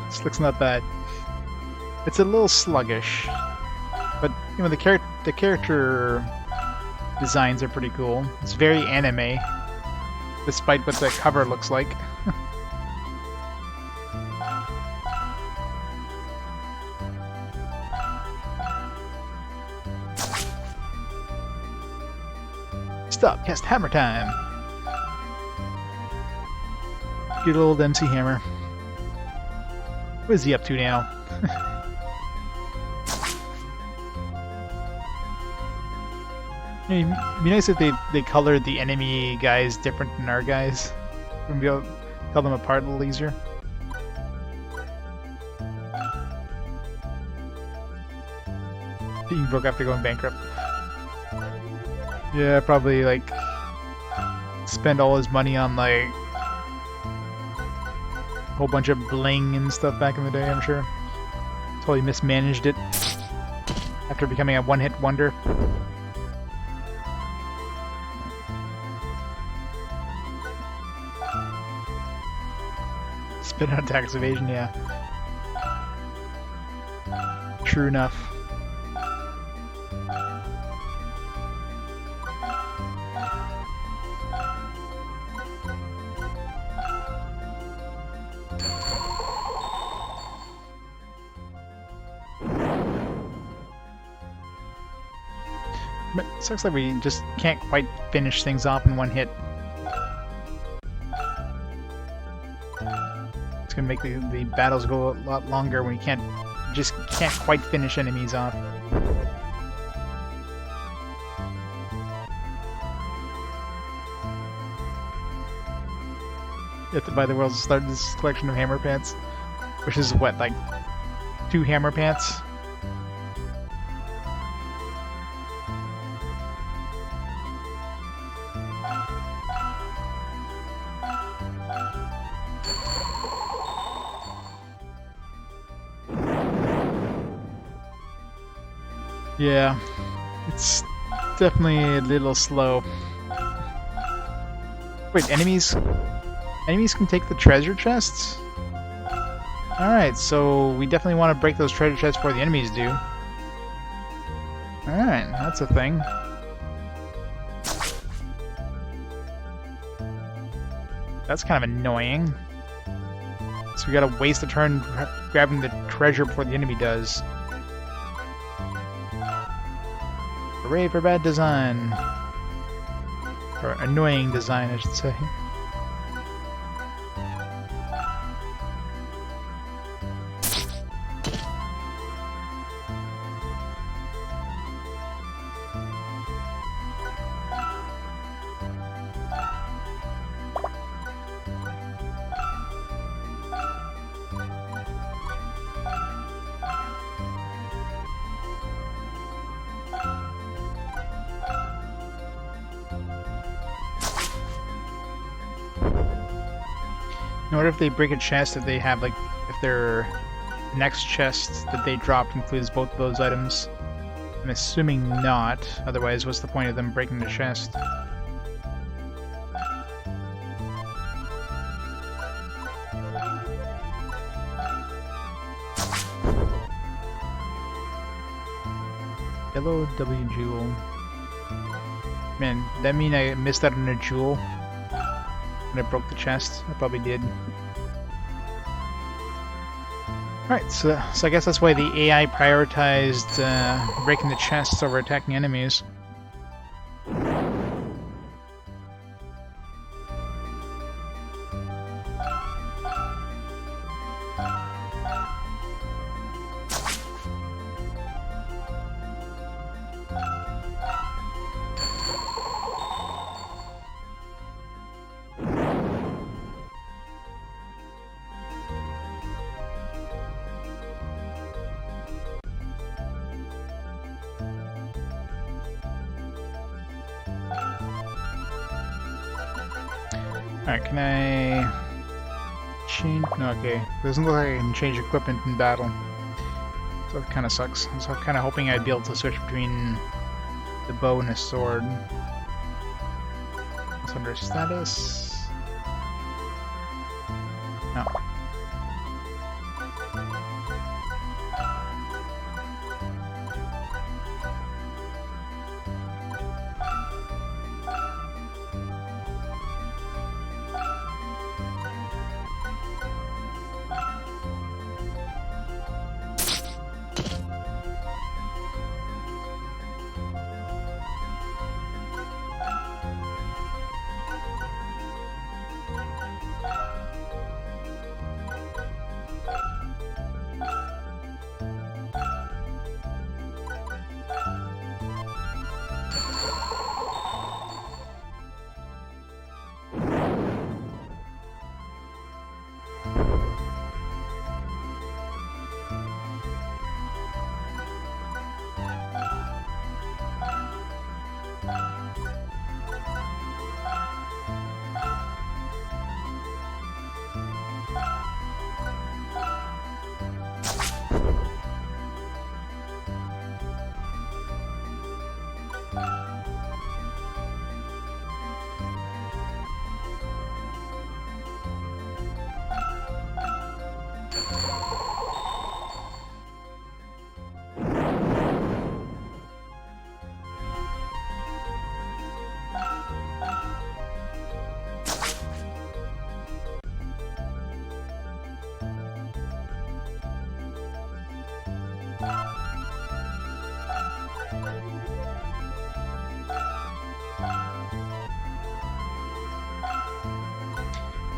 This looks not bad. It's a little sluggish, but you know the character designs are pretty cool. It's very anime, despite what the cover looks like. Stop! Cast hammer time. Good old MC Hammer. What is he up to now? It'd be nice if they colored the enemy guys different than our guys. We'd be able to tell them apart a little easier. Being broke after going bankrupt. Yeah, probably like spend all his money on like a whole bunch of bling and stuff back in the day, I'm sure. Totally mismanaged it after becoming a one-hit wonder. Spit on tax evasion, yeah. True enough. But it sucks like we just can't quite finish things off in one hit. It's gonna make the battles go a lot longer when you just can't quite finish enemies off. You have to buy the world's largest collection of hammer pants, which is what, like 2 hammer pants? Yeah, it's definitely a little slow. Wait, enemies can take the treasure chests? Alright, so we definitely want to break those treasure chests before the enemies do. Alright, that's a thing. That's kind of annoying. So we gotta waste a turn grabbing the treasure before the enemy does. Hooray for bad design. Or annoying design, I should say. In order if they break a chest, if they have like, if their next chest that they dropped includes both of those items. I'm assuming not, otherwise what's the point of them breaking the chest? Yellow W jewel. Man, that mean I missed out on a jewel when I broke the chest? I probably did. Alright, so I guess that's why the AI prioritized breaking the chests over attacking enemies. Alright, can I change? No, okay. Doesn't look like I can change equipment in battle. So that kind of sucks. I was kind of hoping I'd be able to switch between the bow and the sword. It's under status. No.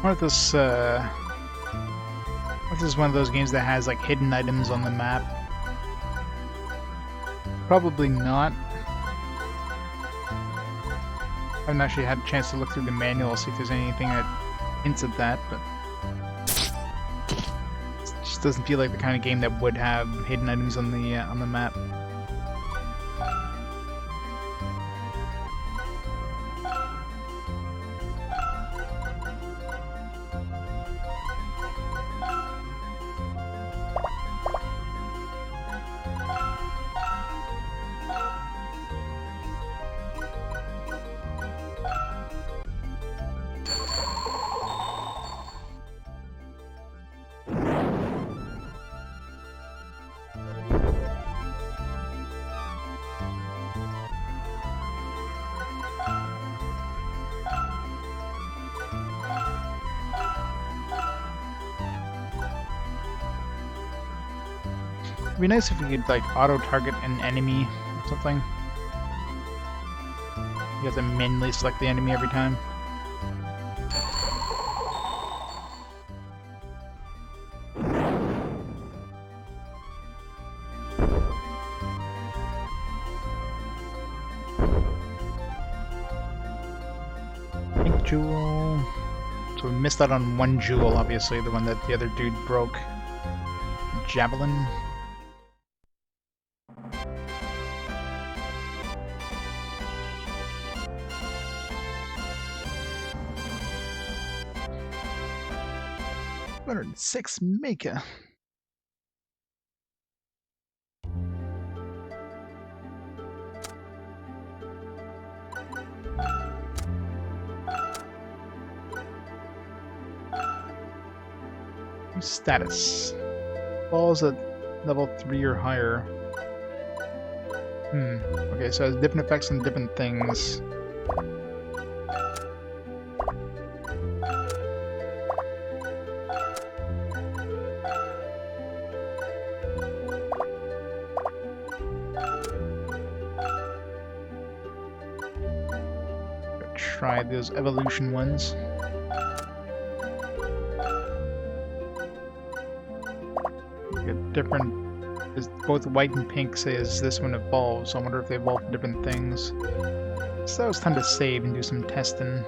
What if this is one of those games that has like hidden items on the map? Probably not. I haven't actually had a chance to look through the manual, see if there's anything that hints at that, but it just doesn't feel like the kind of game that would have hidden items on the map. It'd be nice if you could like auto-target an enemy or something. You have to manually select the enemy every time. Pink jewel. So we missed out on one jewel, obviously, the one that the other dude broke. Javelin. $106 Maker. Status. Balls at level 3 or higher. Okay, so it has different effects on different things. Try those evolution ones. Get different. Both white and pink says this one evolves, so I wonder if they evolve different things. So that was time to save and do some testing.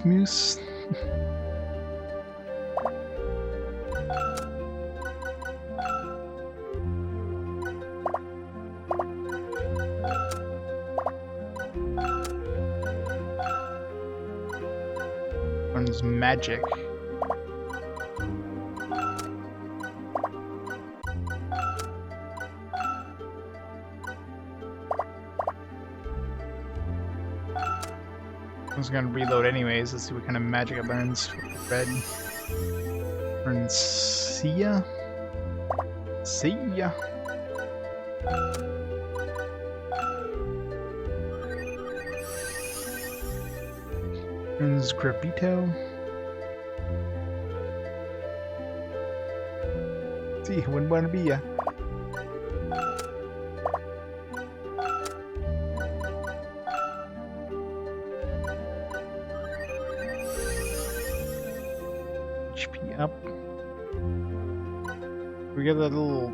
moose. One's magic. I was gonna reload anyways. Let's see what kind of magic it learns. Red. Learns Sia. Sia. Learns Gravito. See, wouldn't want to be ya. HP up. We get that little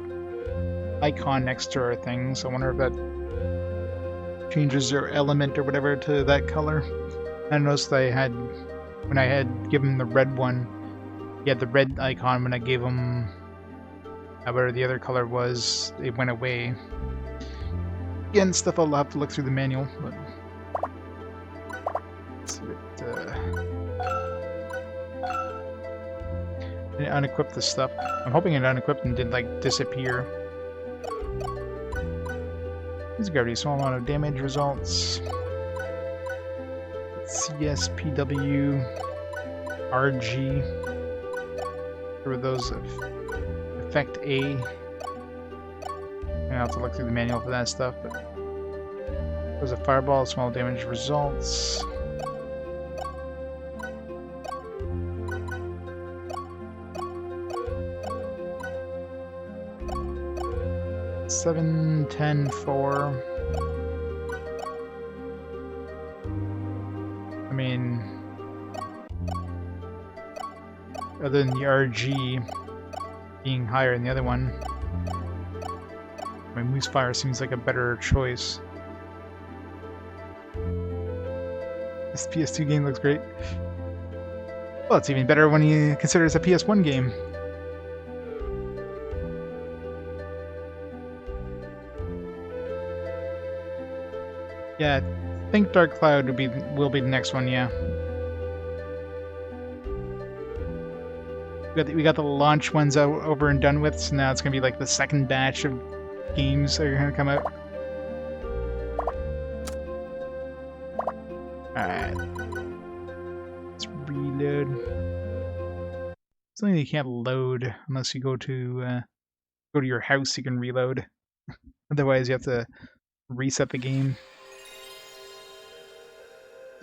icon next to our thing, so I wonder if that changes your element or whatever to that color. I noticed I had, when I had given the red one, he had the red icon. When I gave him whatever the other color was, it went away. Again, stuff I'll have to look through the manual, but let's see what, I unequipped this stuff. I'm hoping it unequipped and did like disappear. These gravity, small amount of damage results. CSPW, RG. There were those effect A. I have to look through the manual for that stuff, but there's a fireball, small damage results. Seven, 10, 4. I mean, other than the RG being higher than the other one, I mean, Moose Fire seems like a better choice. This PS2 game looks great. Well, it's even better when you consider it's a PS1 game. Yeah, I think Dark Cloud will be the next one. Yeah, we got the launch ones over and done with, so now it's gonna be like the second batch of games that are gonna come out. All right, let's reload. Something you can't load unless you go to your house. You can reload. Otherwise, you have to reset the game.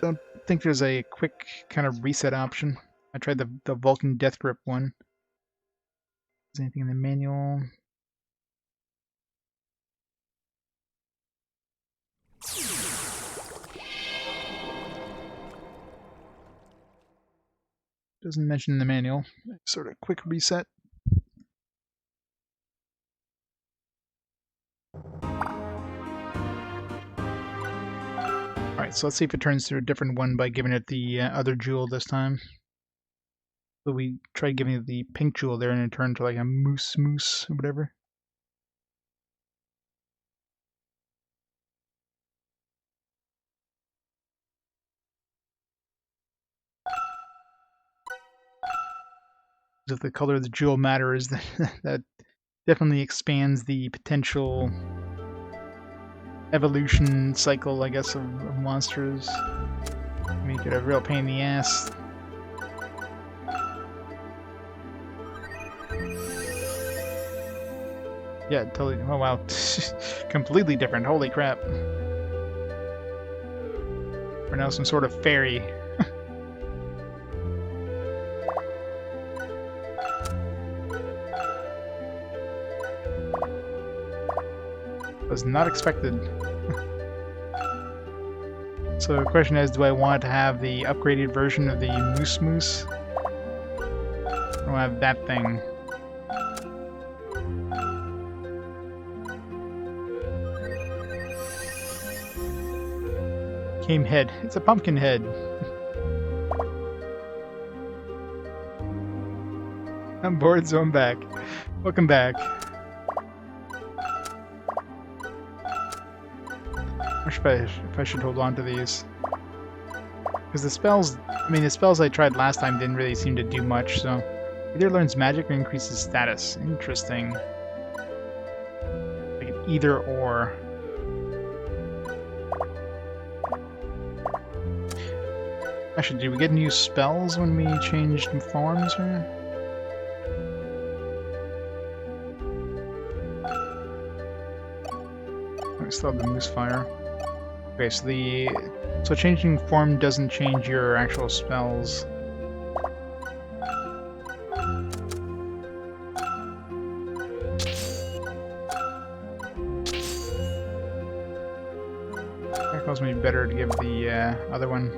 Don't think there's a quick kind of reset option. I tried the Vulcan Death Grip one. Is anything in the manual? Doesn't mention in the manual. Sort of quick reset. Alright, so let's see if it turns to a different one by giving it the other jewel this time. So we tried giving it the pink jewel there and it turned to like a moose or whatever. If the color of the jewel matters, that definitely expands the potential evolution cycle, I guess, of monsters. Make it a real pain in the ass. Yeah, totally. Oh wow, completely different. Holy crap! We're now some sort of fairy. Was not expected. So the question is, do I want to have the upgraded version of the Moose? Or do I have that thing? Came head. It's a pumpkin head. I'm bored, so I'm back. Welcome back. I wish if I should hold on to these. Because the spells, I mean, the spells I tried last time didn't really seem to do much, so... Either learns magic or increases status. Interesting. Like an either or. Actually, did we get new spells when we changed forms here? We still have the moose fire. Okay, so changing form doesn't change your actual spells. That caused me better to give the other one.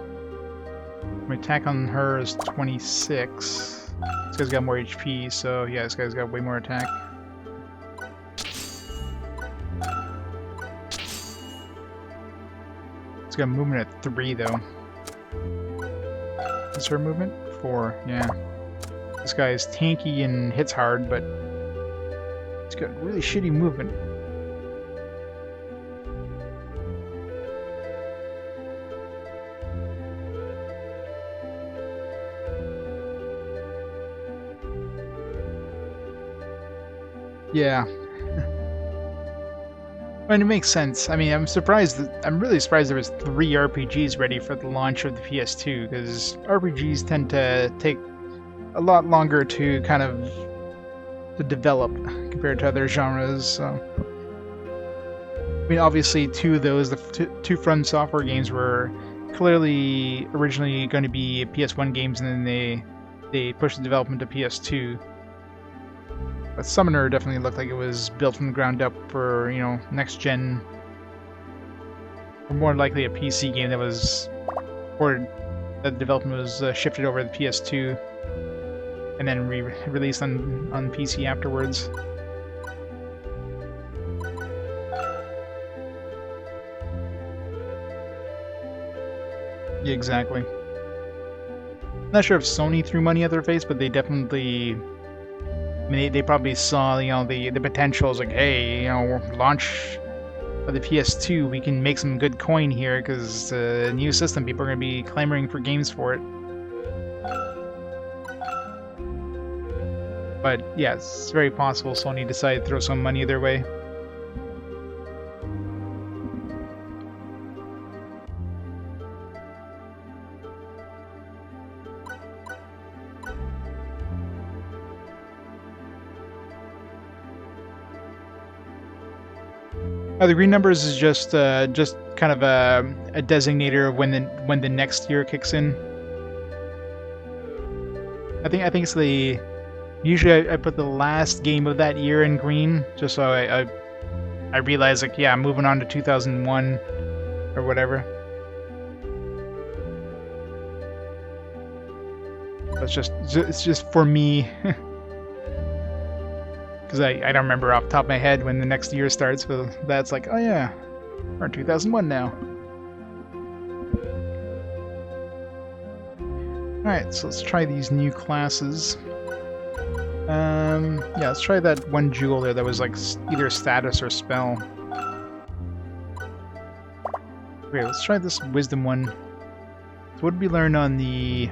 My attack on her is 26. This guy's got more HP, so yeah, this guy's got way more attack. It's got movement at 3 though. What's her movement? 4, yeah. This guy is tanky and hits hard, but he's got really shitty movement. Yeah. I mean, it makes sense. I mean, I'm really surprised there was 3 RPGs ready for the launch of the PS2, because RPGs tend to take a lot longer to kind of to develop compared to other genres. So. I mean, obviously, 2 of those, the 2 From Software games, were clearly originally going to be PS1 games, and then they pushed the development to PS2. But Summoner definitely looked like it was built from the ground up for, you know, next gen, or more likely a PC game that was, or the development was shifted over to the PS2, and then released on PC afterwards. Yeah, exactly. Not sure if Sony threw money at their face, but they definitely. I mean, they probably saw, you know, the potentials, like, hey, you know, launch of the PS2, we can make some good coin here, because the new system, people are going to be clamoring for games for it. But, yeah, it's very possible Sony decided to throw some money their way. The green numbers is just kind of a designator of when the next year kicks in. I think it's the usually I put the last game of that year in green, just so I realize, like, yeah, I'm moving on to 2001 or whatever. It's just for me. Because I don't remember off the top of my head when the next year starts, but that's like, oh yeah, we're in 2001 now. Alright, so let's try these new classes. Yeah, let's try that one jewel there that was like either status or spell. Okay, let's try this wisdom one. So what did we learn on the...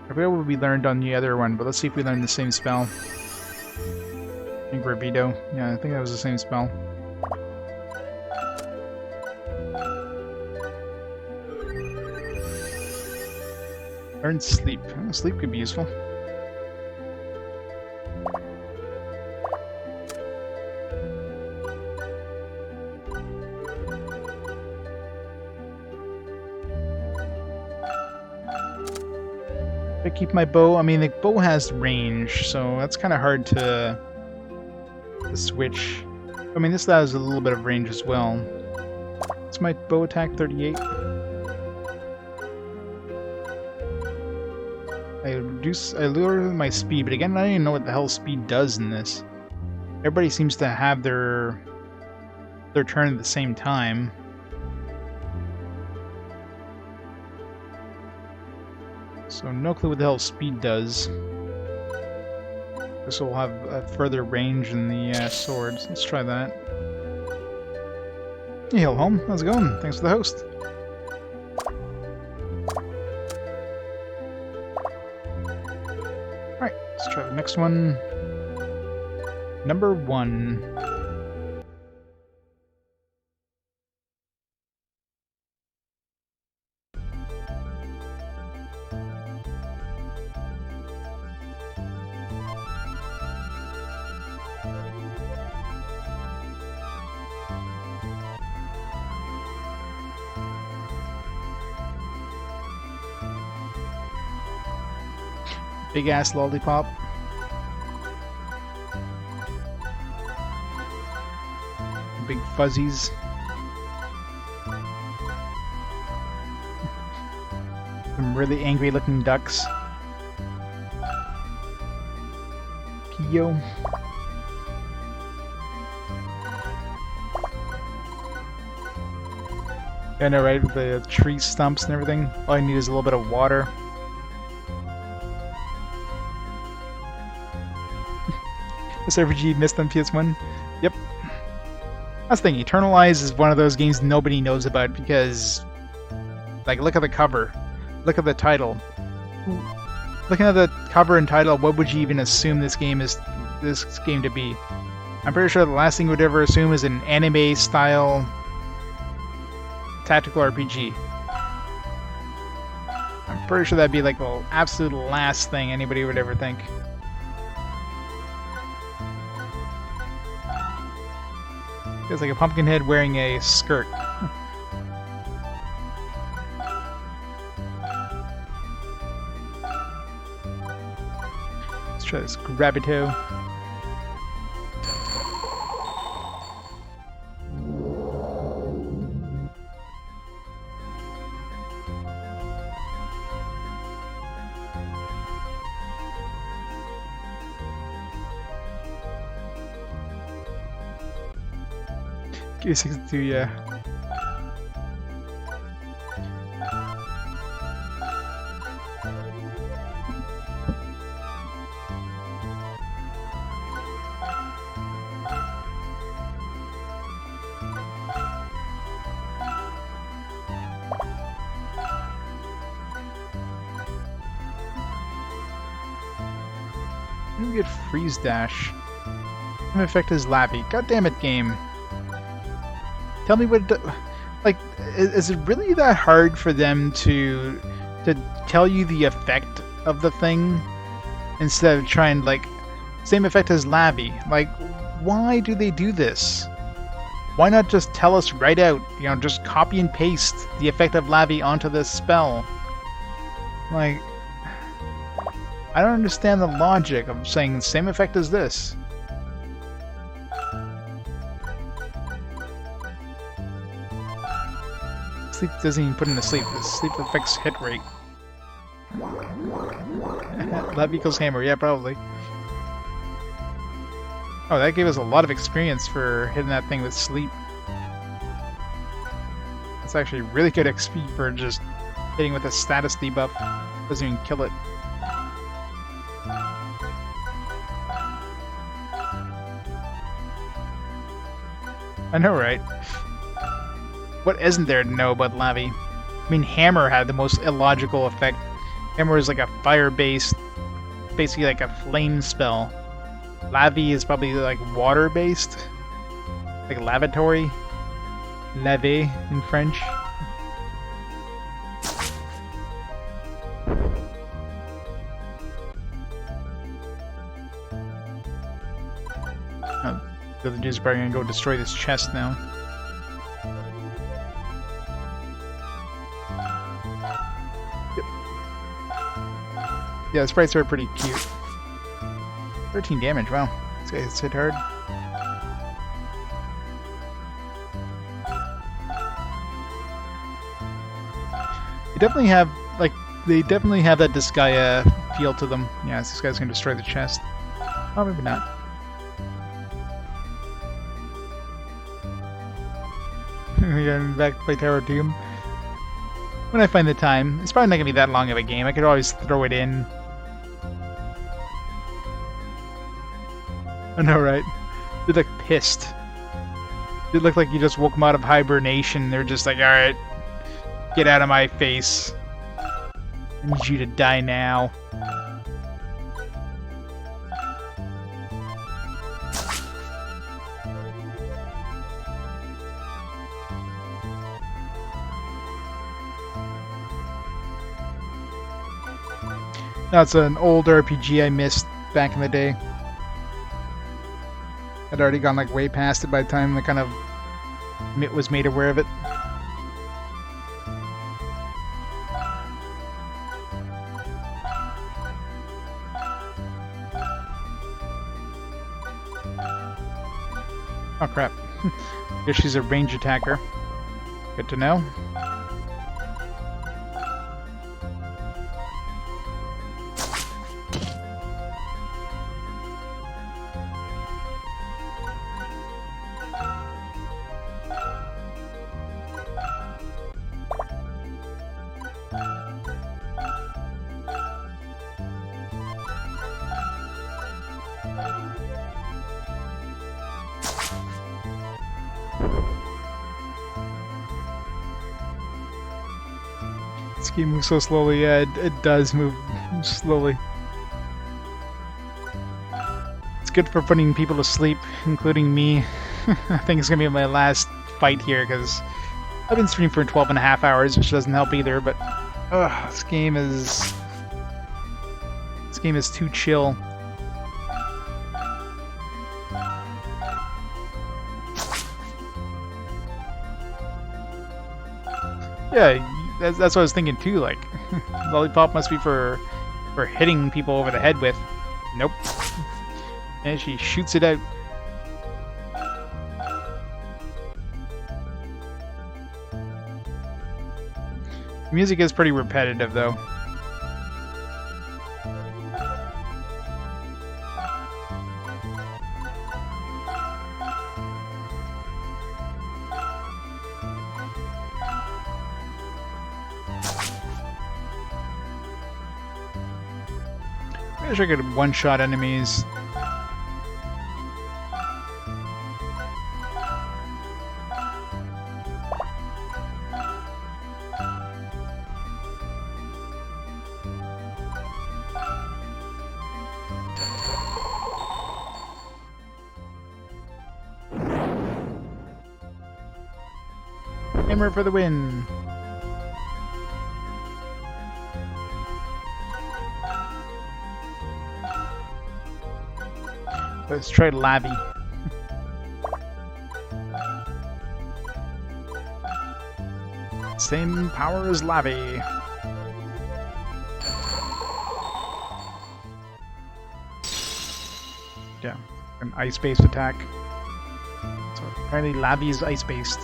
I forget what we learned on the other one, but let's see if we learned the same spell. I think Rapido. Yeah, I think that was the same spell. Learn sleep. Oh, sleep could be useful. I keep my bow. I mean, the bow has range, so that's kind of hard to switch. I mean, this has a little bit of range as well. What's my bow attack? 38. I lower my speed, but again, I don't even know what the hell speed does in this. Everybody seems to have their turn at the same time. So no clue what the hell speed does. This will have a further range than the swords. Let's try that. Hey, hello home. How's it going? Thanks for the host. Alright, let's try the next one. Number 1. Big ass lollipop. Big fuzzies. Some really angry looking ducks. Pio. I know, right? With the tree stumps and everything. All I need is a little bit of water. SRPG missed on PS1. Yep. That's the thing, Eternal Eyes is one of those games nobody knows about because, like, look at the cover. Look at the title. Looking at the cover and title, what would you even assume this game to be? I'm pretty sure the last thing you would ever assume is an anime-style tactical RPG. I'm pretty sure that'd be like the absolute last thing anybody would ever think. It's like a pumpkin head wearing a skirt. Let's try this Grabito. K62, yeah. We get freeze dash. What effect is Lappy? God damn it, game. Tell me what it like, is it really that hard for them to tell you the effect of the thing instead of trying, like, same effect as Lavi? Like, why do they do this? Why not just tell us right out, you know, just copy and paste the effect of Lavi onto this spell? Like, I don't understand the logic of saying the same effect as this. Sleep doesn't even put him to sleep. The sleep affects hit rate. Love equals hammer, yeah, probably. Oh, that gave us a lot of experience for hitting that thing with sleep. That's actually really good XP for just hitting with a status debuff. Doesn't even kill it. I know, right? What isn't there to know about Lavi? I mean, Hammer had the most illogical effect. Hammer is like a fire-based, basically like a flame spell. Lavi is probably like water-based, like lavatory. Laver in French. Oh, the other dude's probably gonna go destroy this chest now. Yeah, the sprites are pretty cute. 13 damage, wow. This guy's hit hard. They definitely have, like, that Disgaea feel to them. Yeah, this guy's gonna destroy the chest. Oh, maybe not. Going back to play Tower Doom. When I find the time. It's probably not gonna be that long of a game. I could always throw it in. I know, right? They look pissed. They look like you just woke them out of hibernation. They're just like, alright, get out of my face. I need you to die now. That's an old RPG I missed back in the day. I'd already gone like way past it by the time I kind of was made aware of it. Oh crap. Guess she's a range attacker. Good to know. This game moves so slowly. Yeah, it does move slowly. It's good for putting people to sleep, including me. I think it's gonna be my last fight here because I've been streaming for 12.5 hours, which doesn't help either. But this game is too chill. Yeah, that's what I was thinking too. Like, lollipop must be for hitting people over the head with. Nope. And she shoots it out. The music is pretty repetitive, though. I wish I could one-shot enemies. Hammer for the win! Let's try Lavi. Same power as Lavi. Yeah, an ice-based attack. So apparently Lavi is ice-based.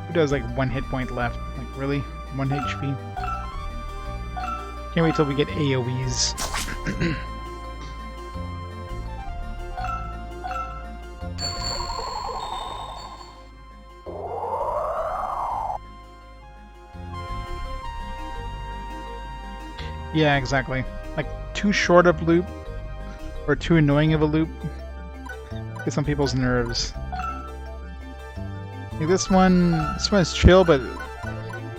Who does like 1 hit point left? Like really? 1 HP? Can't wait till we get AoEs. Yeah, exactly. Like too short of loop or too annoying of a loop. Get some people's nerves. Like this one's chill, but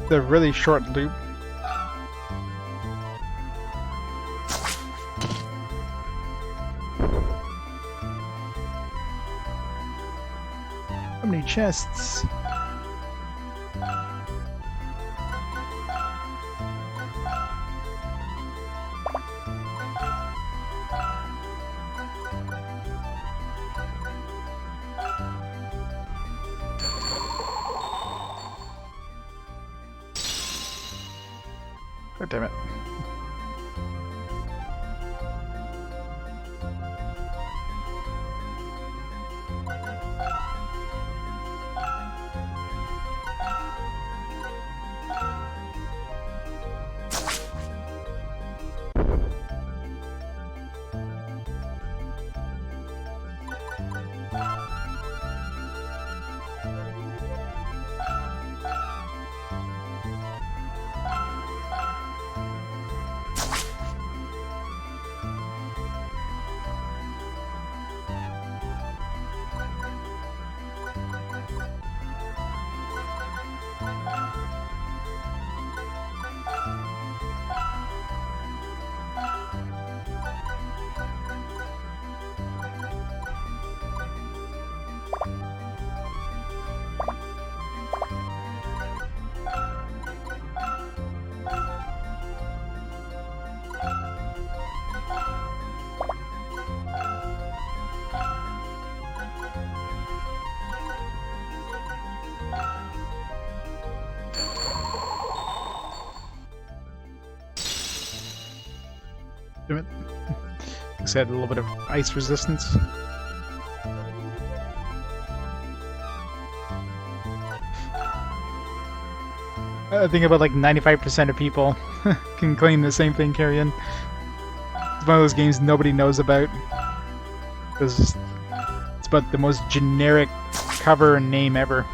the really short loop. How many chests? God damn it. Like I said, a little bit of ice resistance. I think about like 95% of people can claim the same thing, Carrion. It's one of those games nobody knows about. Because it's about the most generic cover and name ever.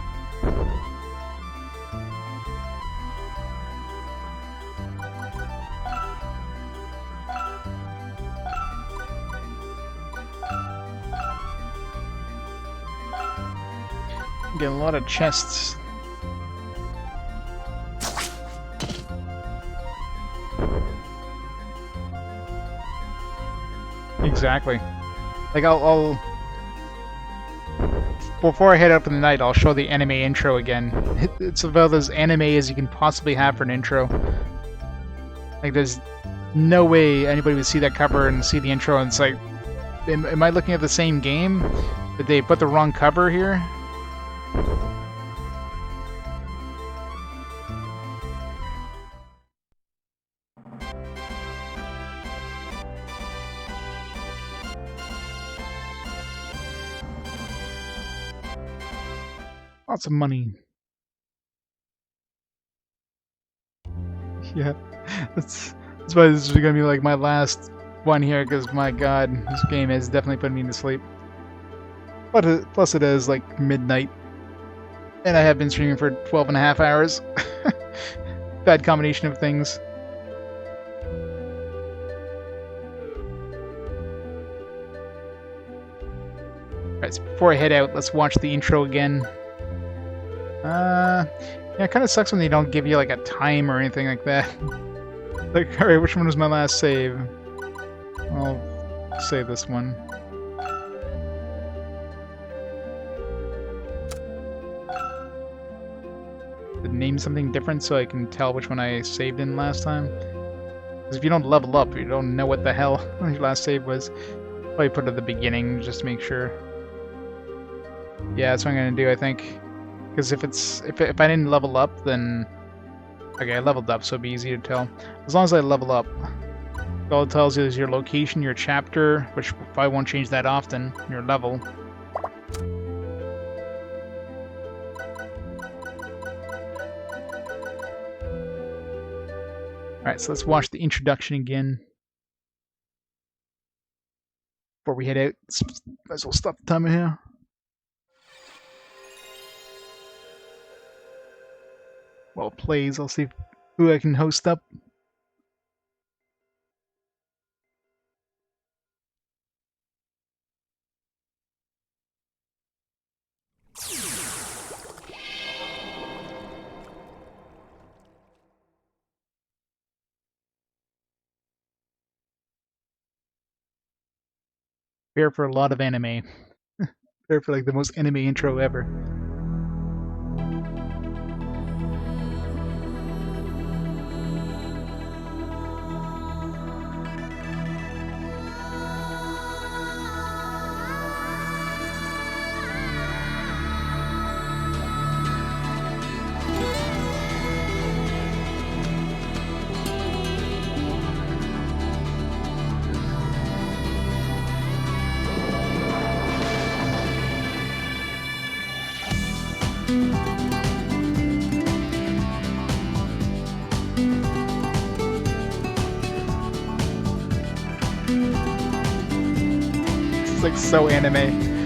Get a lot of chests. Exactly. Like I'll before I head up in the night, I'll show the anime intro again. It's about as anime as you can possibly have for an intro. Like there's no way anybody would see that cover and see the intro and it's like, am I looking at the same game? Did they put the wrong cover here? Lots of money. Yeah, that's why this is gonna be like my last one here, because my god, this game has definitely put me to sleep. But plus it is like midnight, and I have been streaming for 12.5 hours. Bad combination of things. Alright, so before I head out, let's watch the intro again. Yeah, it kind of sucks when they don't give you like a time or anything like that. Like, alright, which one was my last save? I'll save this one. Did it name something different so I can tell which one I saved in last time? Because if you don't level up, you don't know what the hell your last save was. Probably put it at the beginning just to make sure. Yeah, that's what I'm gonna do, I think. Because if I didn't level up, then okay, I leveled up, so it'd be easy to tell. As long as I level up, all it tells you is your location, your chapter, which probably won't change that often. Your level. All right, so let's watch the introduction again before we head out. Might as well stop the timer here. Well, it plays. I'll see who I can host up. Prepare for a lot of anime. Prepare for like the most anime intro ever. It's like so anime.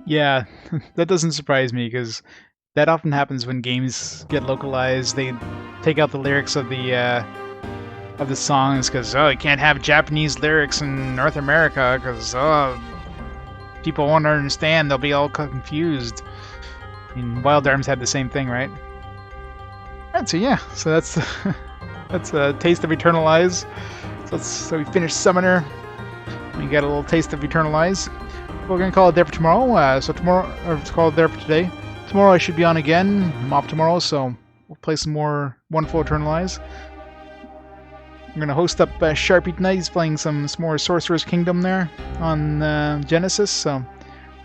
Yeah, that doesn't surprise me because that often happens when games get localized. They take out the lyrics of the songs because you can't have Japanese lyrics in North America because people won't understand. They'll be all confused. I mean, Wild Arms had the same thing, right? Alright, so yeah, so that's that's a taste of Eternal Eyes. So we finished Summoner. We got a little taste of Eternal Eyes. We're gonna call it there for tomorrow. So tomorrow, or it's called there for today. Tomorrow I should be on again. I'm off tomorrow, so we'll play some more Wonderful Eternal Eyes. I'm gonna host up Sharpie tonight. He's playing some more Sorcerer's Kingdom there on Genesis, so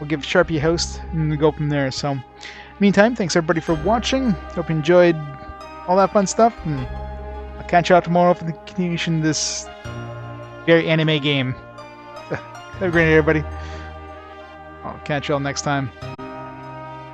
we'll give Sharpie a host and go from there. So, meantime, thanks everybody for watching. Hope you enjoyed all that fun stuff, and I'll catch you out tomorrow for the continuation of this very anime game. Have a great day, everybody. I'll catch you all next time.